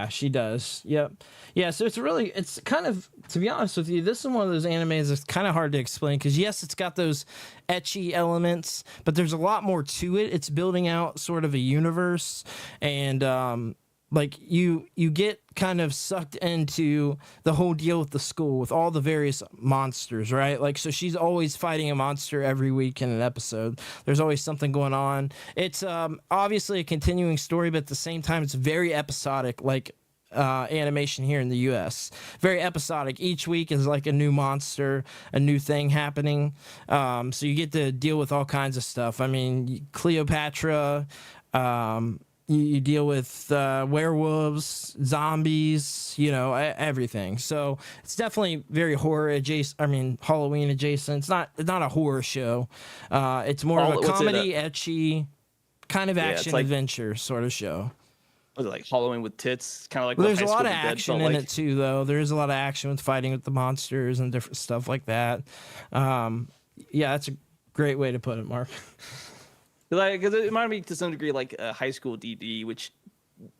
she does. Yep. Yeah, so it's kind of, to be honest with you, this is one of those animes that's kind of hard to explain because yes, it's got those ecchi elements, but there's a lot more to it. It's building out sort of a universe, and like you get kind of sucked into the whole deal with the school with all the various monsters, right? Like, so she's always fighting a monster every week in an episode. There's always something going on. It's obviously a continuing story, but at the same time it's very episodic, like animation here in the US. Very episodic. Each week is like a new monster, a new thing happening. So you get to deal with all kinds of stuff. I mean, Cleopatra, you deal with werewolves, zombies, everything. So it's definitely very horror adjacent. I mean, Halloween adjacent. It's not a horror show. It's more of a comedy, ecchi, kind of action adventure sort of show. Was it like Halloween with tits? Kind of like. Well, there's a lot of action in it too, though. There is a lot of action with fighting with the monsters and different stuff like that. Yeah, that's a great way to put it, Mark. Because it reminded me to some degree like a high school DD, which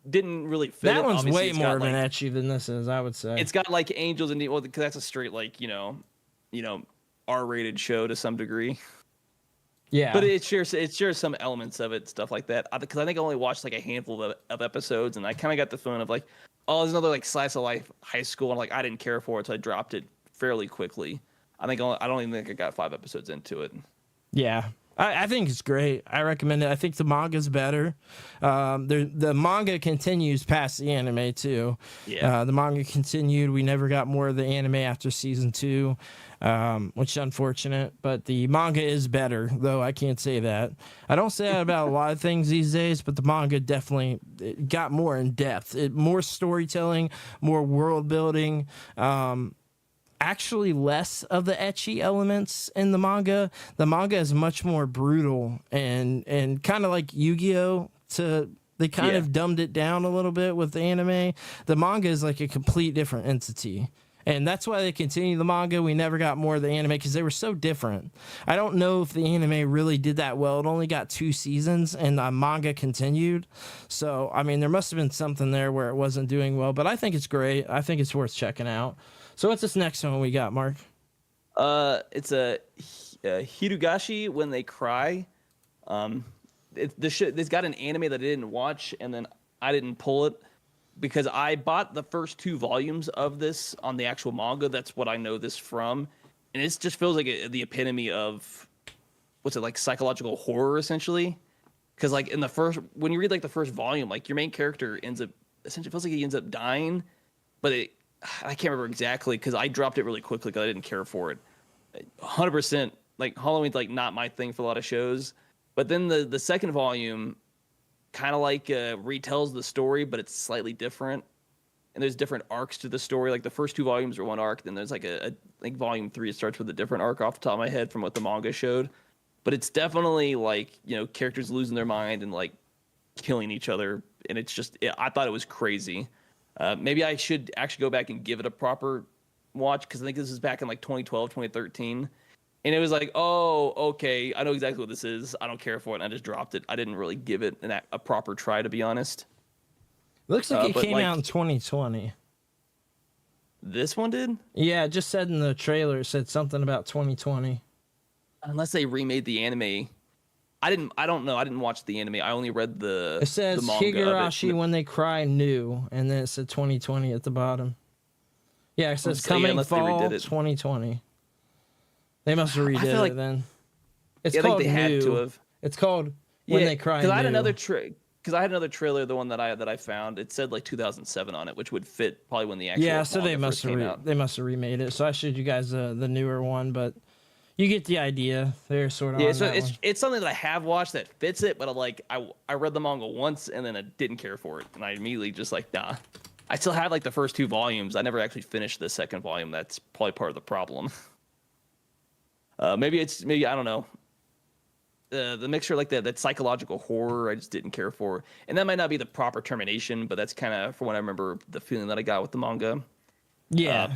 didn't really fit. That one's Obviously, way more of an ecchi than this is, I would say. It's got like angels and because that's a straight like R-rated show to some degree. Yeah, but it shares some elements of it, stuff like that. Because I think I only watched like a handful of episodes, and I kind of got the feeling of like, oh, there's another like slice of life high school, and like I didn't care for it, so I dropped it fairly quickly. I don't even think I got 5 episodes into it. Yeah. I think it's great. I recommend it. I think the manga's better. The manga continues past the anime too. Yeah. The manga continued. We never got more of the anime after season 2, which is unfortunate. But the manga is better, though I can't say that. I don't say that about a lot of things these days, but the manga definitely got more in depth. More storytelling, more world building. Actually less of the ecchi elements in the manga. The manga is much more brutal and kind of like Yu-Gi-Oh! They kind of dumbed it down a little bit with the anime. The manga is like a complete different entity. And that's why they continue the manga. We never got more of the anime because they were so different. I don't know if the anime really did that well. It only got 2 seasons and the manga continued. So, I mean, there must have been something there where it wasn't doing well. But I think it's great. I think it's worth checking out. So what's this next one we got, Mark? It's a Hirugashi When They Cry. It's got an anime that I didn't watch, and then I didn't pull it because I bought the first 2 volumes of this on the actual manga. That's what I know this from, and it just feels like the epitome of what's it, like psychological horror essentially. Because like in the first, when you read like the first volume, like your main character ends up essentially feels like he ends up dying, but I can't remember exactly because I dropped it really quickly because I didn't care for it. 100% like Halloween's like not my thing for a lot of shows, but then the second volume kind of like retells the story, but it's slightly different. And there's different arcs to the story. Like the first 2 volumes are one arc, then there's like like volume 3 starts with a different arc off the top of my head from what the manga showed. But it's definitely like, you know, characters losing their mind and like killing each other, and it's just I thought it was crazy. Maybe I should actually go back and give it a proper watch because I think this is back in like 2012, 2013. And it was like, oh, okay, I know exactly what this is. I don't care for it. And I just dropped it. I didn't really give it a proper try, to be honest. Looks like it came out in 2020. This one did? Yeah, it just said in the trailer, it said something about 2020. Unless they remade the anime. I don't know. I didn't watch the anime. I only read the It says the manga Higurashi of it. when they cry new, and then it said 2020 at the bottom. Yeah, it says So, yeah, coming unless they fall redid it. 2020. They must have redid feel like- it then. It's Yeah, I think called they had new. to have. It's called when they cry new. Because I had another trailer, the one that I found. It said like 2007 on it, which would fit probably when the actual Yeah, so manga they must first came have out. they must have remade it. So I showed you guys the newer one, but you get the idea. They're sort of Yeah, on so that one. it's something that I have watched that fits it, but I read the manga once and then I didn't care for it, and I immediately just like nah. I still have like the first 2 volumes. I never actually finished the second volume. That's probably part of the problem. Maybe I don't know. The mixture like that psychological horror I just didn't care for, and that might not be the proper termination, but that's kind of from what I remember the feeling that I got with the manga. Yeah.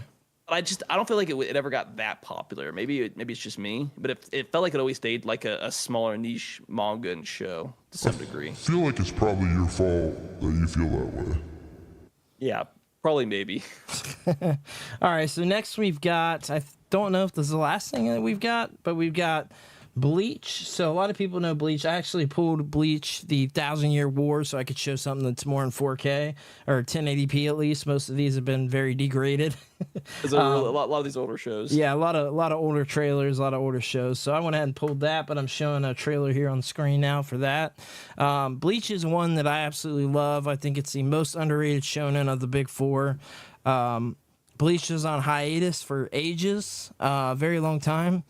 But I don't feel like it ever got that popular. Maybe it's just me, but it felt like it always stayed like a smaller niche manga and show to some degree. I feel like it's probably your fault that you feel that way. Yeah, probably maybe. All right, so next we've got, I don't know if this is the last thing that we've got, but we've got Bleach. So a lot of people know Bleach. I actually pulled Bleach, the 1,000-Year War, so I could show something that's more in 4K or 1080p at least. Most of these have been very degraded. There's a lot of these older shows. Yeah, a lot of older trailers, a lot of older shows. So I went ahead and pulled that, but I'm showing a trailer here on the screen now for that. Bleach is one that I absolutely love. I think it's the most underrated shonen of the big 4. Bleach is on hiatus for ages, very long time.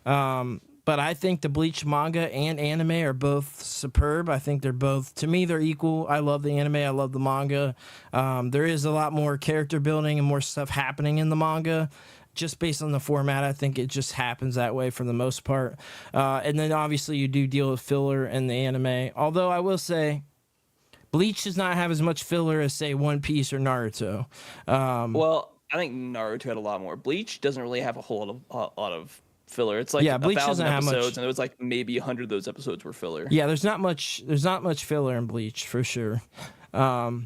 But I think the Bleach manga and anime are both superb. I think they're both, to me, they're equal. I love the anime. I love the manga. There is a lot more character building and more stuff happening in the manga. Just based on the format, I think it just happens that way for the most part. And then obviously you do deal with filler in the anime. Although I will say, Bleach does not have as much filler as, say, One Piece or Naruto. Well, I think Naruto had a lot more. Bleach doesn't really have a whole lot of filler. It's like Bleach 1,000 doesn't have episodes, much. and there was like maybe 100 of those episodes were filler. Yeah, there's not much filler in Bleach for sure. I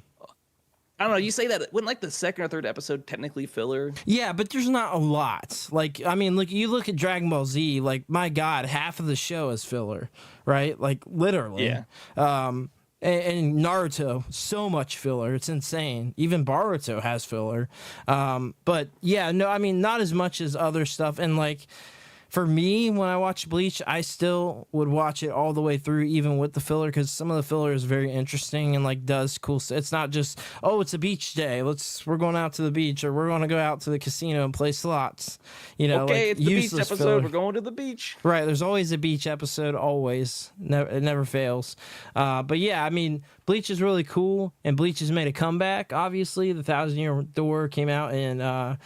don't know. You say that wouldn't like the second or third episode technically filler? Yeah, but there's not a lot. Like, I mean, look, you look at Dragon Ball Z, like, my God, half of the show is filler, right? Like, literally. Yeah. And Naruto, so much filler. It's insane. Even Boruto has filler. But yeah, no, I mean, not as much as other stuff. And like, for me, when I watch Bleach, I still would watch it all the way through, even with the filler, because some of the filler is very interesting and like does cool stuff. It's not just, oh, it's a beach day. We're going out to the beach, or we're going to go out to the casino and play slots. You know, Okay, like, it's the beach useless episode. filler. We're going to the beach. Right, there's always a beach episode, always. It never fails. But yeah, I mean, Bleach is really cool, and Bleach has made a comeback. Obviously, the 1,000-Year Door came out in the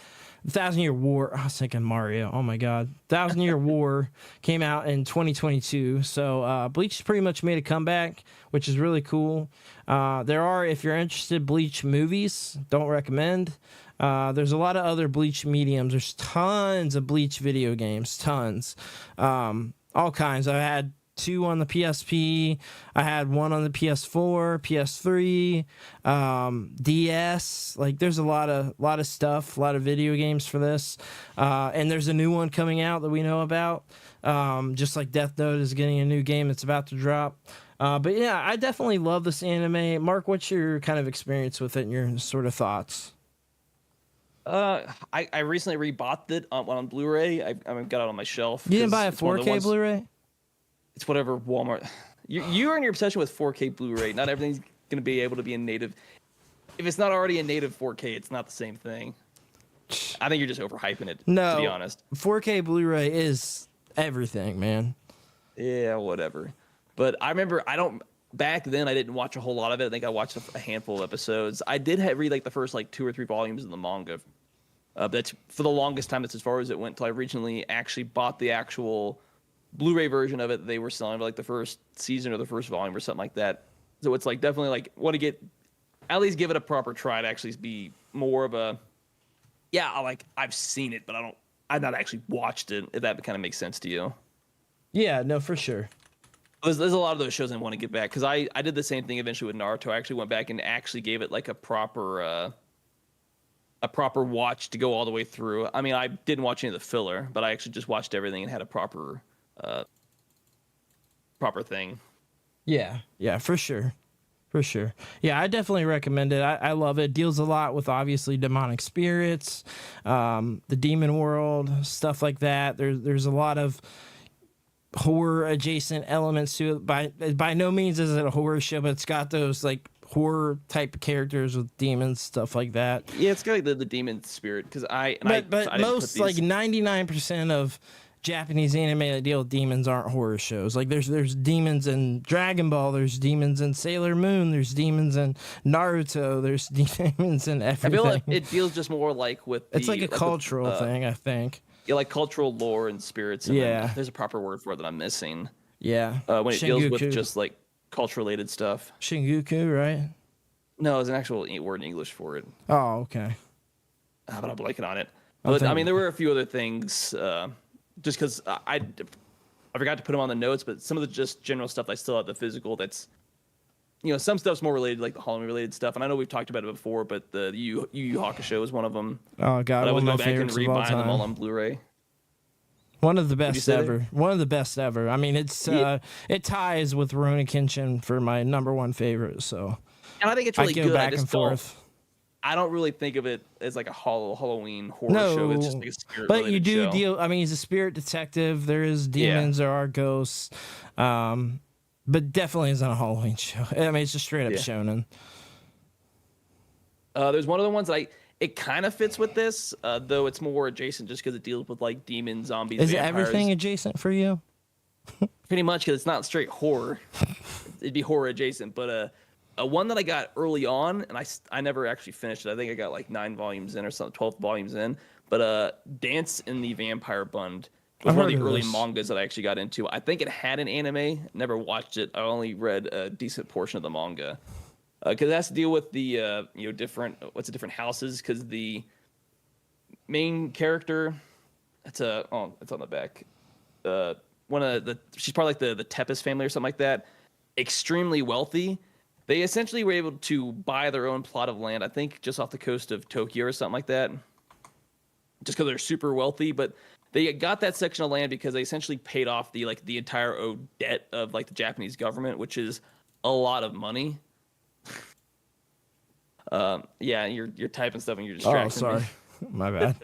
1,000-Year War. I was thinking Mario. Oh my God, 1,000-Year War came out in 2022. So Bleach has pretty much made a comeback, which is really cool. There are, if you're interested, Bleach movies. Don't recommend. There's a lot of other Bleach mediums. There's tons of Bleach video games, tons, all kinds. I had 2 on the PSP. I had 1 on the PS4, PS3, DS. Like, there's a lot of stuff, a lot of video games for this. And there's a new one coming out that we know about. Just like Death Note is getting a new game that's about to drop. But yeah, I definitely love this anime. Mark, what's your kind of experience with it and your sort of thoughts? I recently rebought it on Blu-ray. I got it on my shelf. You didn't 'cause buy a it's one of the 4K ones- Blu-ray? it's whatever Walmart. You are in your obsession with 4K Blu-ray. Not everything's gonna be able to be in native. If it's not already in native 4K, it's not the same thing. I think you're just overhyping it. No, to be honest. 4K Blu-ray is everything, man. Yeah, whatever. But I remember back then I didn't watch a whole lot of it. I think I watched a handful of episodes. I did read like the first like 2 or 3 volumes of the manga. That's for the longest time. That's as far as it went till I originally actually bought the actual Blu-ray version of it. They were selling like the first season or the first volume or something like that. So it's like definitely like want to get at least give it a proper try to actually be more of a I've seen it, but I've not actually watched it. If that kind of makes sense to you. Yeah, no, for sure. There's a lot of those shows I want to get back because I did the same thing eventually with Naruto. I actually went back and actually gave it like a proper watch to go all the way through. I mean, I didn't watch any of the filler, but I actually just watched everything and had a proper thing. Yeah, for sure. For sure. Yeah, I definitely recommend it. I love it. Deals a lot with obviously demonic spirits, the demon world, stuff like that. There's a lot of horror adjacent elements to it. By no means is it a horror show, but it's got those like horror type of characters with demons, stuff like that. Yeah, it's got like the demon spirit because I most like 99% of Japanese anime that deal with demons aren't horror shows. Like there's demons in Dragon Ball, there's demons in Sailor Moon, there's demons in Naruto, there's demons in everything. I feel like it deals just more like with it's like a cultural thing, I think. Yeah, like cultural lore and spirits. And yeah, there's a proper word for it that I'm missing. Yeah, when it deals with just like culture related stuff. Shinguku, right? No, there's an actual word in English for it. Oh, okay. But I'm blanking on it. But I mean, there were a few other things. Just because I forgot to put them on the notes, but some of the just general stuff I still have the physical. That's some stuff's more related, like the Halloween related stuff. And I know we've talked about it before, but the Yu Yu Hakusho is one of them. Oh god, but I would one go of my back and favorites of all rebuy them time. all on Blu-ray. One of the best ever. One of the best ever. I mean, it's it ties with Rurouni Kenshin for my #1 favorite. So, and I think it's really go good. back and forth. I don't really think of it as like a Halloween horror show. It's just like a spirit. But you do show. deal. I mean, he's a spirit detective. There is demons. There are ghosts. But definitely isn't a Halloween show. I mean, it's just straight up shonen. There's one of the ones that it kind of fits with this, though it's more adjacent just because it deals with like demons, zombies, Is vampires. everything adjacent for you? Pretty much, because it's not straight horror. It'd be horror adjacent, but one that I got early on, and I never actually finished it. I think I got like 9 volumes in or something, 12 volumes in. But Dance in the Vampire Bund was one of the early mangas that I actually got into. I think it had an anime. Never watched it. I only read a decent portion of the manga. Because it has to deal with the different houses. Because the main character, it's on the back. She's probably like the Tepes family or something like that. Extremely wealthy. They essentially were able to buy their own plot of land. I think just off the coast of Tokyo or something like that. Just because they're super wealthy, but they got that section of land because they essentially paid off the entire owed debt of like the Japanese government, which is a lot of money. You're typing stuff and you're distracting. Oh, sorry. My bad.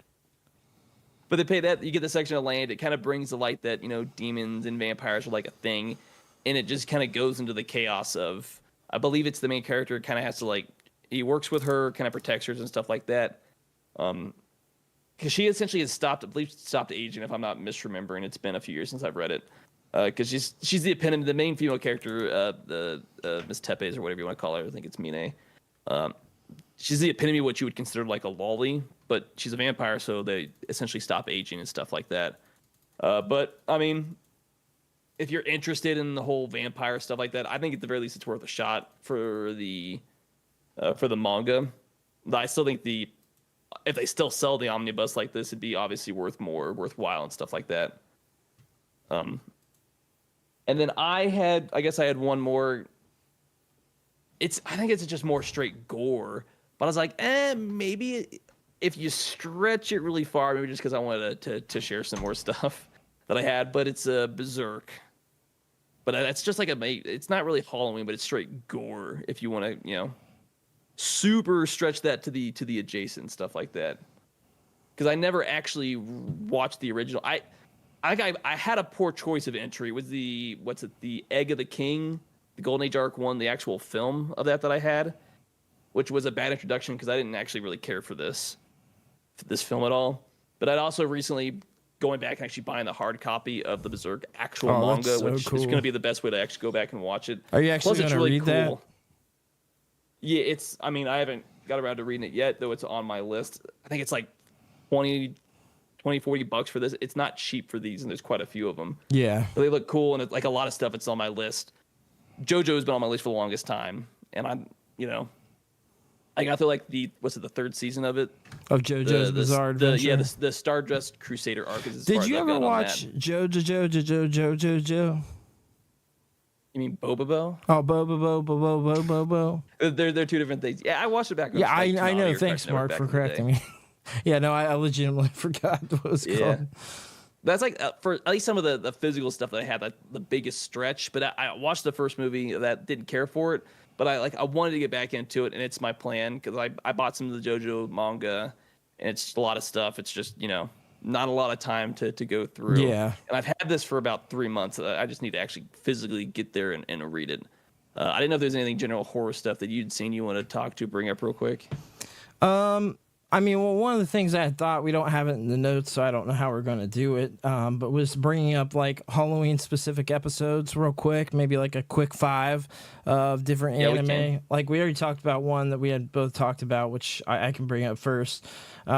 But they pay that. You get the section of land. It kind of brings to light that demons and vampires are like a thing, and it just kind of goes into the chaos of. I believe it's the main character. Kind of has to he works with her, kind of protects her and stuff like that. Because she essentially has stopped aging. If I'm not misremembering, it's been a few years since I've read it. Because she's the epitome, the main female character, the Miss Tepes or whatever you want to call her. I think it's Mine. She's the epitome of what you would consider like a lolly, but she's a vampire, so they essentially stop aging and stuff like that. But I mean, if you're interested in the whole vampire stuff like that, I think at the very least it's worth a shot for the manga. But I still think if they still sell the omnibus like this, it'd be obviously worthwhile and stuff like that. And then I guess I had one more. I think it's just more straight gore, but I was like, maybe if you stretch it really far, maybe just because I wanted to share some more stuff that I had, but it's Berserk. But that's just it's not really Halloween, but it's straight gore if you want to, super stretch that to the adjacent stuff like that. Because I never actually watched the original. I had a poor choice of entry. It was the Egg of the King, the Golden Age Arc one, the actual film of that I had, which was a bad introduction because I didn't actually really care for this film at all. But I'd also recently going back and actually buying the hard copy of the Berserk actual manga, so which cool. is going to be the best way to actually go back and watch it. Are you actually going to read that? Yeah, I mean, I haven't got around to reading it yet, though it's on my list. I think it's like $40 for this. It's not cheap for these, and there's quite a few of them. Yeah. But they look cool, and it's like a lot of stuff. It's on my list. JoJo's been on my list for the longest time, and I got through like the third season of it. Of JoJo's Bizarre Adventure. Yeah, the Stardust Crusader arc is. Did you ever watch JoJo? You mean Bobobo? Oh, Bobo. They're two different things. Yeah, I watched it back. Yeah, I know. Thanks, Mark, for correcting me. Yeah, no, I legitimately forgot what it was called. That's like for at least some of the physical stuff that I had, the biggest stretch. But I watched the first movie that didn't care for it. But I wanted to get back into it, and it's my plan because I bought some of the JoJo manga, and it's just a lot of stuff. It's just not a lot of time to go through. Yeah. And I've had this for about 3 months. I just need to actually physically get there and read it. I didn't know if there's anything general horror stuff that you'd seen you want to bring up real quick. I mean, well, one of the things I thought, we don't have it in the notes, so I don't know how we're going to do it, but was bringing up like Halloween-specific episodes real quick, maybe like a quick 5 of different anime. Like we already talked about one that we had both talked about, which I can bring up first. It's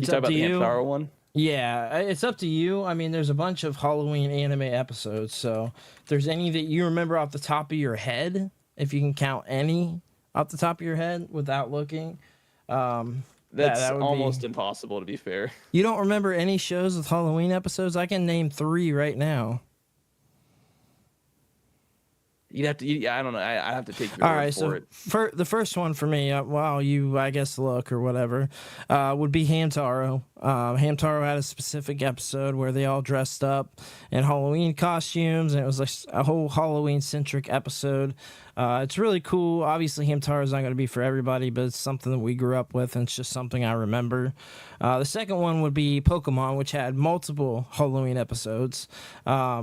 you up about to the you. Hamtaro one? Yeah, it's up to you. I mean, there's a bunch of Halloween anime episodes, so if there's any that you remember off the top of your head, if you can count any off the top of your head without looking. That's almost impossible, to be fair. You don't remember any shows with Halloween episodes? I can name 3 right now. You'd have to. I don't know. I have to take your word for it. For the first one for me, you I guess look or whatever, would be Hamtaro. Hamtaro had a specific episode where they all dressed up in Halloween costumes, and it was like a whole Halloween centric episode. It's really cool. Obviously, Hamtaro is not going to be for everybody, but it's something that we grew up with, and it's just something I remember. The second one would be Pokemon, which had multiple Halloween episodes,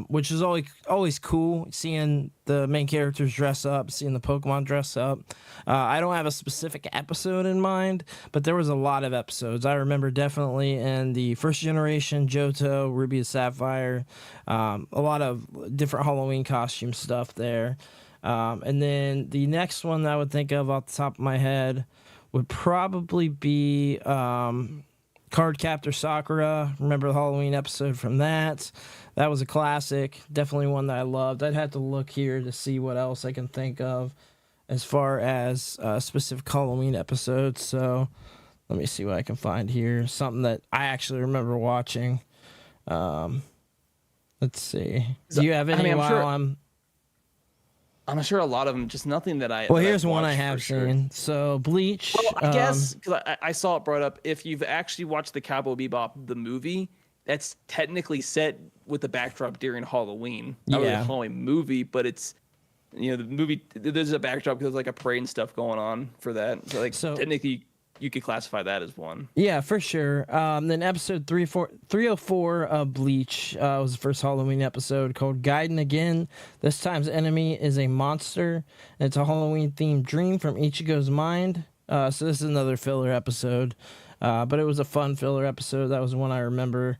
which is always cool, seeing the main characters dress up, seeing the Pokemon dress up. I don't have a specific episode in mind, but there was a lot of episodes. I remember definitely in the first generation, Johto, Ruby and Sapphire, a lot of different Halloween costume stuff there. And then the next one that I would think of off the top of my head would probably be Cardcaptor Sakura. Remember the Halloween episode from that? That was a classic. Definitely one that I loved. I'd have to look here to see what else I can think of as far as specific Halloween episodes. So let me see what I can find here. Something that I actually remember watching. Let's see. Do you have any I'm sure a lot of them, just nothing that I. Well, here's one I have seen. So Bleach. Well, I guess because I saw it brought up. If you've actually watched the Cowboy Bebop the movie, that's technically set with the backdrop during Halloween. Not really a Halloween movie, but it's the movie. There's a backdrop because there's like a parade and stuff going on for that. So technically, you could classify that as one. Yeah, for sure. Then episode 304 of Bleach was the first Halloween episode called Gaiden Again. This time's enemy is a monster. And it's a Halloween-themed dream from Ichigo's mind. So this is another filler episode. But it was a fun filler episode. That was one I remember.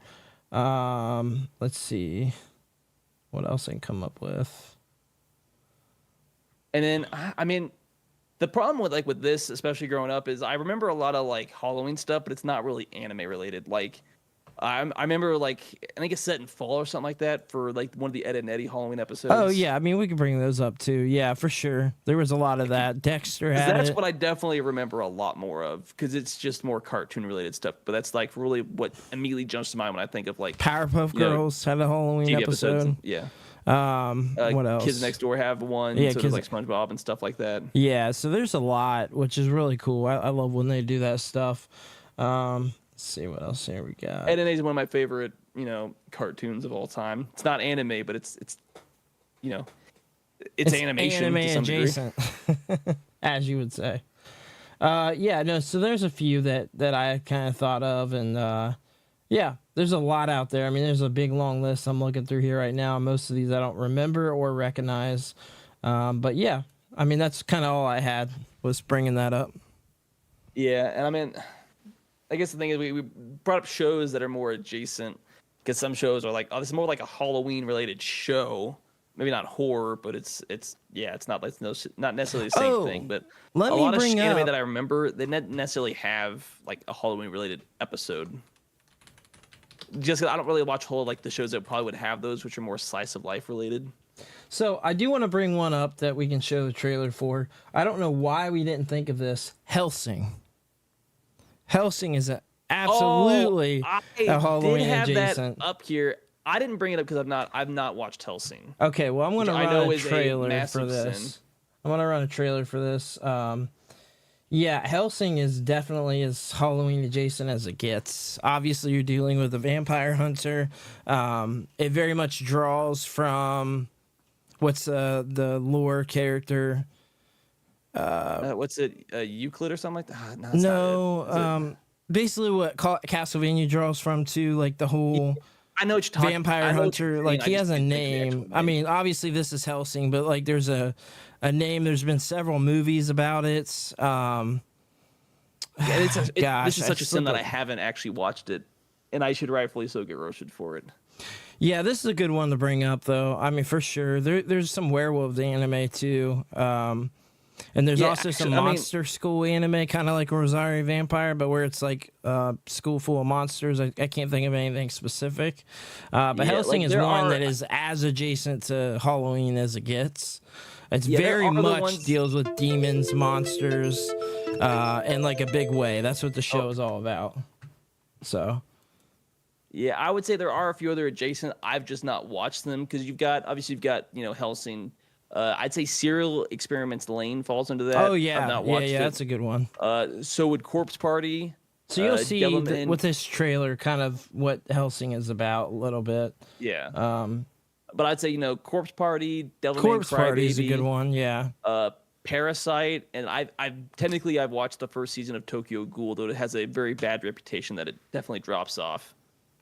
Let's see what else I can come up with. And then, I mean, the problem with this, especially growing up, is I remember a lot of like Halloween stuff, but it's not really anime related. Like I remember I think it's set in fall or something like that for like one of the Ed and Eddie Halloween episodes. Oh yeah, I mean we could bring those up too. Yeah, for sure. There was a lot of that. Dexter had That's what I definitely remember a lot more of because it's just more cartoon related stuff. But that's like really what immediately jumps to mind when I think of like Powerpuff Girls had a Halloween episode. Yeah. What else? Kids Next Door have one. Yeah, so like SpongeBob and stuff like that. Yeah, so there's a lot, which is really cool. I love when they do that stuff. Let's see what else here we got. Ed and Eddie is one of my favorite, cartoons of all time. It's not anime, but it's animation anime to some adjacent, as you would say. So there's a few that I kind of thought of, and Yeah, there's a lot out there. I mean, there's a big long list I'm looking through here right now. Most of these I don't remember or recognize. But yeah, I mean, that's kind of all I had was bringing that up. Yeah, and I mean, I guess the thing is we brought up shows that are more adjacent because some shows are like, oh, this is more like a Halloween related show. Maybe not horror, but it's not like not necessarily the same thing. But let a me lot of bring anime up- that I remember, they didn't necessarily have like a Halloween related episode. Just 'cause I don't really watch whole like the shows that probably would have those, which are more slice of life related. So I do want to bring one up that we can show the trailer for. I don't know why we didn't think of this. Hellsing. Hellsing is absolutely a Halloween did have adjacent. that up here. I didn't bring it up because I've not watched Hellsing. Okay, well I'm going to Which I run know a is a trailer for massive this. sin. I'm going to run a trailer for this. Yeah, Hellsing is definitely as Halloween adjacent as it gets. Obviously, you're dealing with a vampire hunter. It very much draws from what's the lore character. What's it? Euclid or something like that? No, it's No, not it. basically what Castlevania draws from too, like the whole I know what you're talking. vampire I know what hunter. you're Like saying, he I has just a didn't think of the name. actual I mean, obviously this is Hellsing, but like there's a name. There's been several movies about it. Yeah, this Gosh, is I such a sin slip that up. I haven't actually watched it, and I should rightfully so get roasted for it. Yeah, this is a good one to bring up, though. I mean, for sure. There's some werewolves anime too, and there's Yeah, also some actually, I mean- monster school anime, kind of like Rosario Vampire, but where it's like school full of monsters. I can't think of anything specific, but Yeah, Hellsing like, is there one are- that is as adjacent to Halloween as it gets. It's Yeah, there very are the much ones- deals with demons, monsters, in like a big way. That's what the show is all about. So. Yeah, I would say there are a few other adjacent. I've just not watched them because you've got Hellsing. I'd say Serial Experiments Lane falls into that. Oh yeah, I've not yeah, watched yeah. it. That's a good one. So would Corpse Party. So you'll see Devilman- with this trailer kind of what Hellsing is about a little bit. Yeah. But I'd say Corpse Party, Devilman Corpse Party is a Crybaby, good one, yeah. Parasite, and I've watched the first season of Tokyo Ghoul, though it has a very bad reputation that it definitely drops off.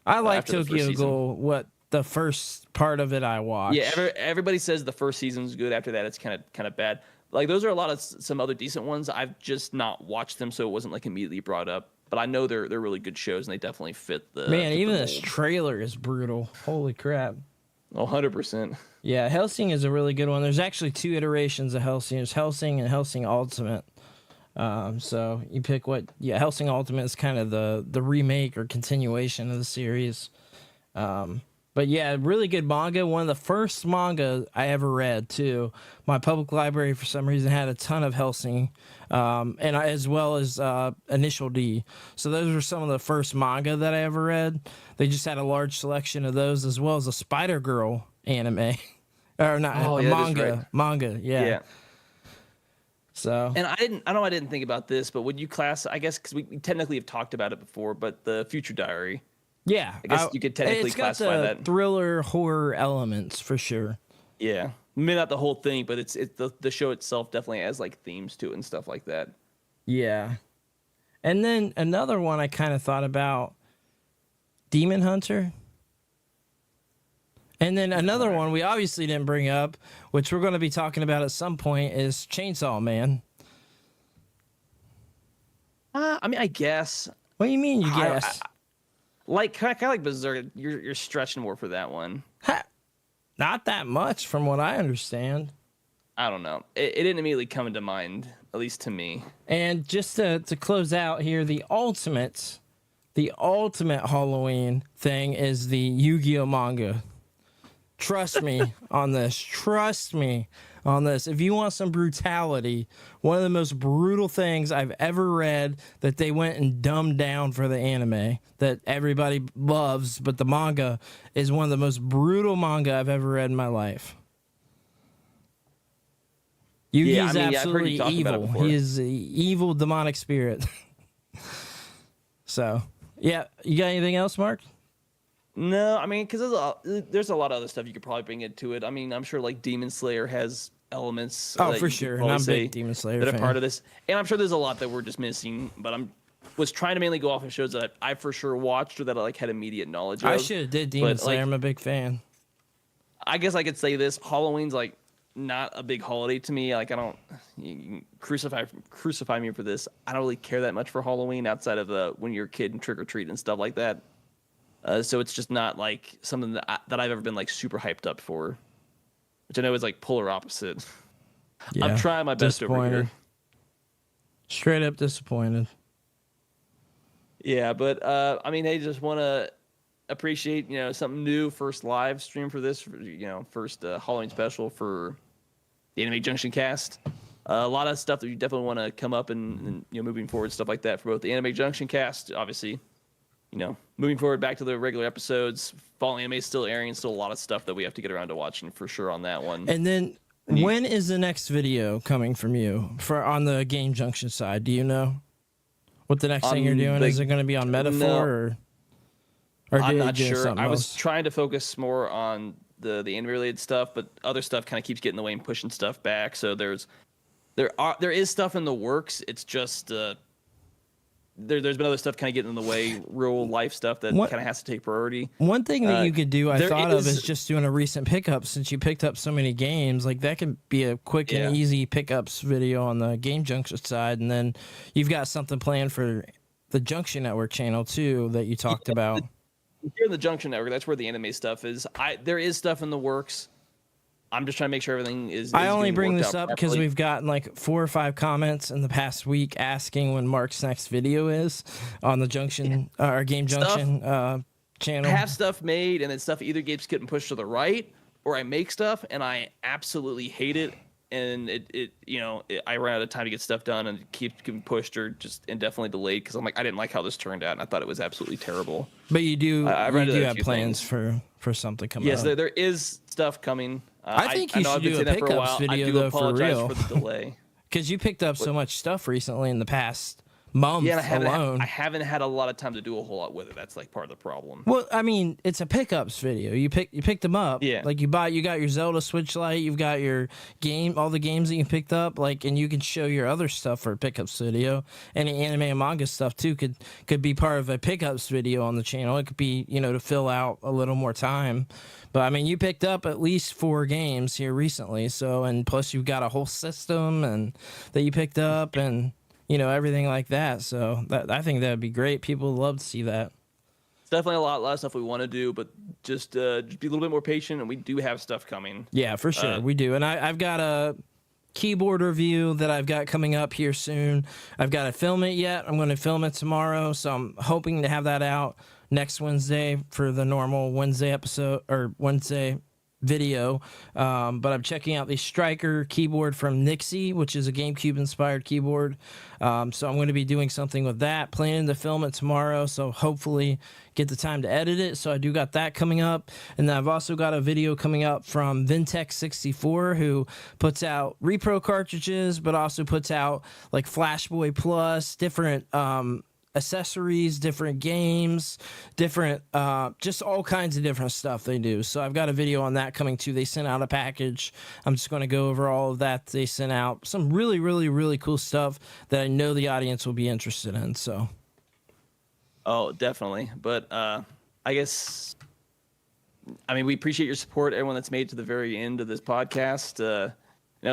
I like after the first Tokyo season. Ghoul. What the first part of it I watched. Yeah, everybody says the first season's good. After that, it's kind of bad. Like those are a lot of some other decent ones. I've just not watched them, so it wasn't like immediately brought up. But I know they're really good shows, and they definitely fit the Man, fit the even this mold. trailer is brutal. Holy crap. 100%. Yeah, Hellsing is a really good one. There's actually two iterations of Hellsing. There's Hellsing and Hellsing Ultimate. So you pick what. Yeah, Hellsing Ultimate is kind of the remake or continuation of the series. But yeah, really good manga. One of the first manga I ever read too. My public library for some reason had a ton of Hellsing, as well as Initial D. So those were some of the first manga that I ever read. They just had a large selection of those, as well as a Spider Girl anime, or not Oh, yeah, that is manga. right. Manga, yeah. So And I know I didn't think about this, but would you class? I guess because we technically have talked about it before, but the Future Diary. yeah, I guess you could technically it's got classify the that. thriller horror elements for sure. Yeah, maybe not the whole thing, but it's the show itself definitely has like themes to it and stuff like that. Yeah. And then another one I kind of thought about, Demon Hunter. And then another one we obviously didn't bring up, which we're going to be talking about at some point, is Chainsaw Man. I mean, I guess What do you mean you I- guess? like kind of like Berserk. You're stretching more for that one. Ha, not that much from what I understand. I don't know. It didn't immediately come into mind, at least to me. And just to close out here, the ultimate Halloween thing is the Yu-Gi-Oh manga. Trust me on this. Trust me on this. If you want some brutality, one of the most brutal things I've ever read that they went and dumbed down for the anime that everybody loves, but the manga is one of the most brutal manga I've ever read in my life. Yugi Yeah, I is mean, yeah, I've heard absolutely you talk about it evil. before. He is an evil demonic spirit. So, yeah. You got anything else, Mark? No, I mean, because there's a lot of other stuff you could probably bring into it. I mean, I'm sure like Demon Slayer has elements. Oh, that for you could sure. And probably I'm a say big Demon Slayer that are fan. part of this, and I'm sure there's a lot that we're just missing. But was trying to mainly go off of shows that I for sure watched or that I like had immediate knowledge of. I should have did Demon Slayer. I'm a big fan. I guess I could say this: Halloween's like not a big holiday to me. Like I don't you can crucify me for this. I don't really care that much for Halloween outside of when you're a kid and trick or treat and stuff like that. So it's just not like something that I've ever been like super hyped up for, which I know is like polar opposite. Yeah, I'm trying my best over here. Straight up disappointed. Yeah, but I mean, they just want to appreciate, something new. First live stream for this, first Halloween special for the Anime Junction cast. A lot of stuff that you definitely want to come up and moving forward, stuff like that for both the Anime Junction cast, obviously. Moving forward back to the regular episodes. Fall Anime is still airing, still a lot of stuff that we have to get around to watching for sure on that one. And then when is the next video coming from you on the Game Junction side? Do you know what the next thing you're doing? Is it going to be on Metaphor or I'm not sure. I was else? trying to focus more on the anime related stuff, but other stuff kind of keeps getting in the way and pushing stuff back. So there is stuff in the works. It's just there's been other stuff kind of getting in the way, real life stuff that kind of has to take priority. One thing that you could do, I thought of, is just doing a recent pickup. Since you picked up so many games, like that could be a quick and easy pickups video on the Game Junction side, and then you've got something planned for the Junction Network channel too that you talked about. Here in the Junction Network, that's where the anime stuff is. There is stuff in the works. I'm just trying to make sure everything is. I only bring this up because we've gotten like 4 or 5 comments in the past week asking when Mark's next video is on the Junction or Game Junction channel. I have stuff made, and then stuff either keeps getting pushed to the right, or I make stuff and I absolutely hate it, and I run out of time to get stuff done, and it keeps getting pushed or just indefinitely delayed because I'm like, I didn't like how this turned out, and I thought it was absolutely terrible. But you do have plans things for something coming up. Yes, there is stuff coming. I think you should do a pickups video, though, for real. For the delay. Because you picked up so much stuff recently in the past month alone. I haven't had a lot of time to do a whole lot with it. That's like part of the problem. Well, I mean, it's a pickups video. You picked them up. Yeah. Like you got your Zelda Switch Lite. You've got your all the games that you picked up. Like, and you can show your other stuff for a pickups video. Any anime and manga stuff too could be part of a pickups video on the channel. It could be to fill out a little more time. But I mean, you picked up at least 4 games here recently. So, and plus you've got a whole system that you picked up and everything like that. So I think that'd be great. People would love to see that. It's definitely a lot of stuff we want to do, but just be a little bit more patient, and we do have stuff coming. Yeah, for sure. We do. And I've got a keyboard review that I've got coming up here soon. I've got to film it yet. I'm going to film it tomorrow. So I'm hoping to have that out next Wednesday for the normal Wednesday episode or Wednesday video. But I'm checking out the Striker keyboard from Nixie, which is a GameCube inspired keyboard. So I'm going to be doing something with that, planning to film it tomorrow. So hopefully get the time to edit it. So I do got that coming up. And then I've also got a video coming up from Vintech64, who puts out repro cartridges, but also puts out like Flashboy Plus, different, accessories, different games, different just all kinds of different stuff they do. So I've got a video on that coming too. They sent out a package. I'm just going to go over all of that. They sent out some really, really, really cool stuff that I know the audience will be interested in. So definitely. But I guess we appreciate your support, everyone that's made it to the very end of this podcast.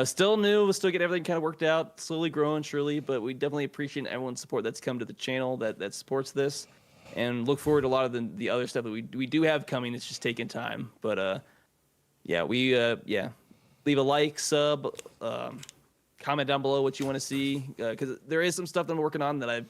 Still new. We'll still get everything kind of worked out, slowly growing, surely. But we definitely appreciate everyone's support that's come to the channel that supports this, and look forward to a lot of the other stuff that we do have coming. It's just taking time. But leave a like, sub, comment down below what you want to see, because there is some stuff that I'm working on that I'm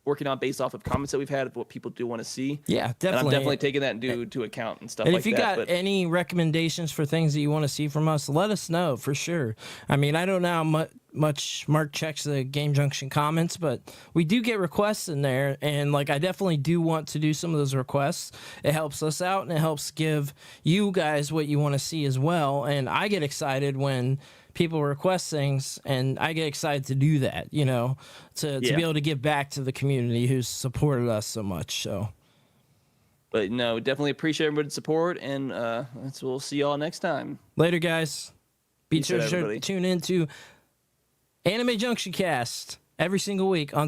working on based off of comments that we've had of what people do want to see. Yeah, definitely. And I'm definitely taking that into account and stuff like that. And if you got any recommendations for things that you want to see from us, let us know for sure. I mean, I don't know how much Mark checks the Game Junction comments, but we do get requests in there, and like I definitely do want to do some of those requests. It helps us out, and it helps give you guys what you want to see as well. And I get excited when people request things, and I get excited to do that, to be able to give back to the community who's supported us so much. So, but no, definitely appreciate everybody's support, and we'll see y'all next time. Later, guys. Be Peace sure out, to everybody. tune into Anime Junction Cast every single week on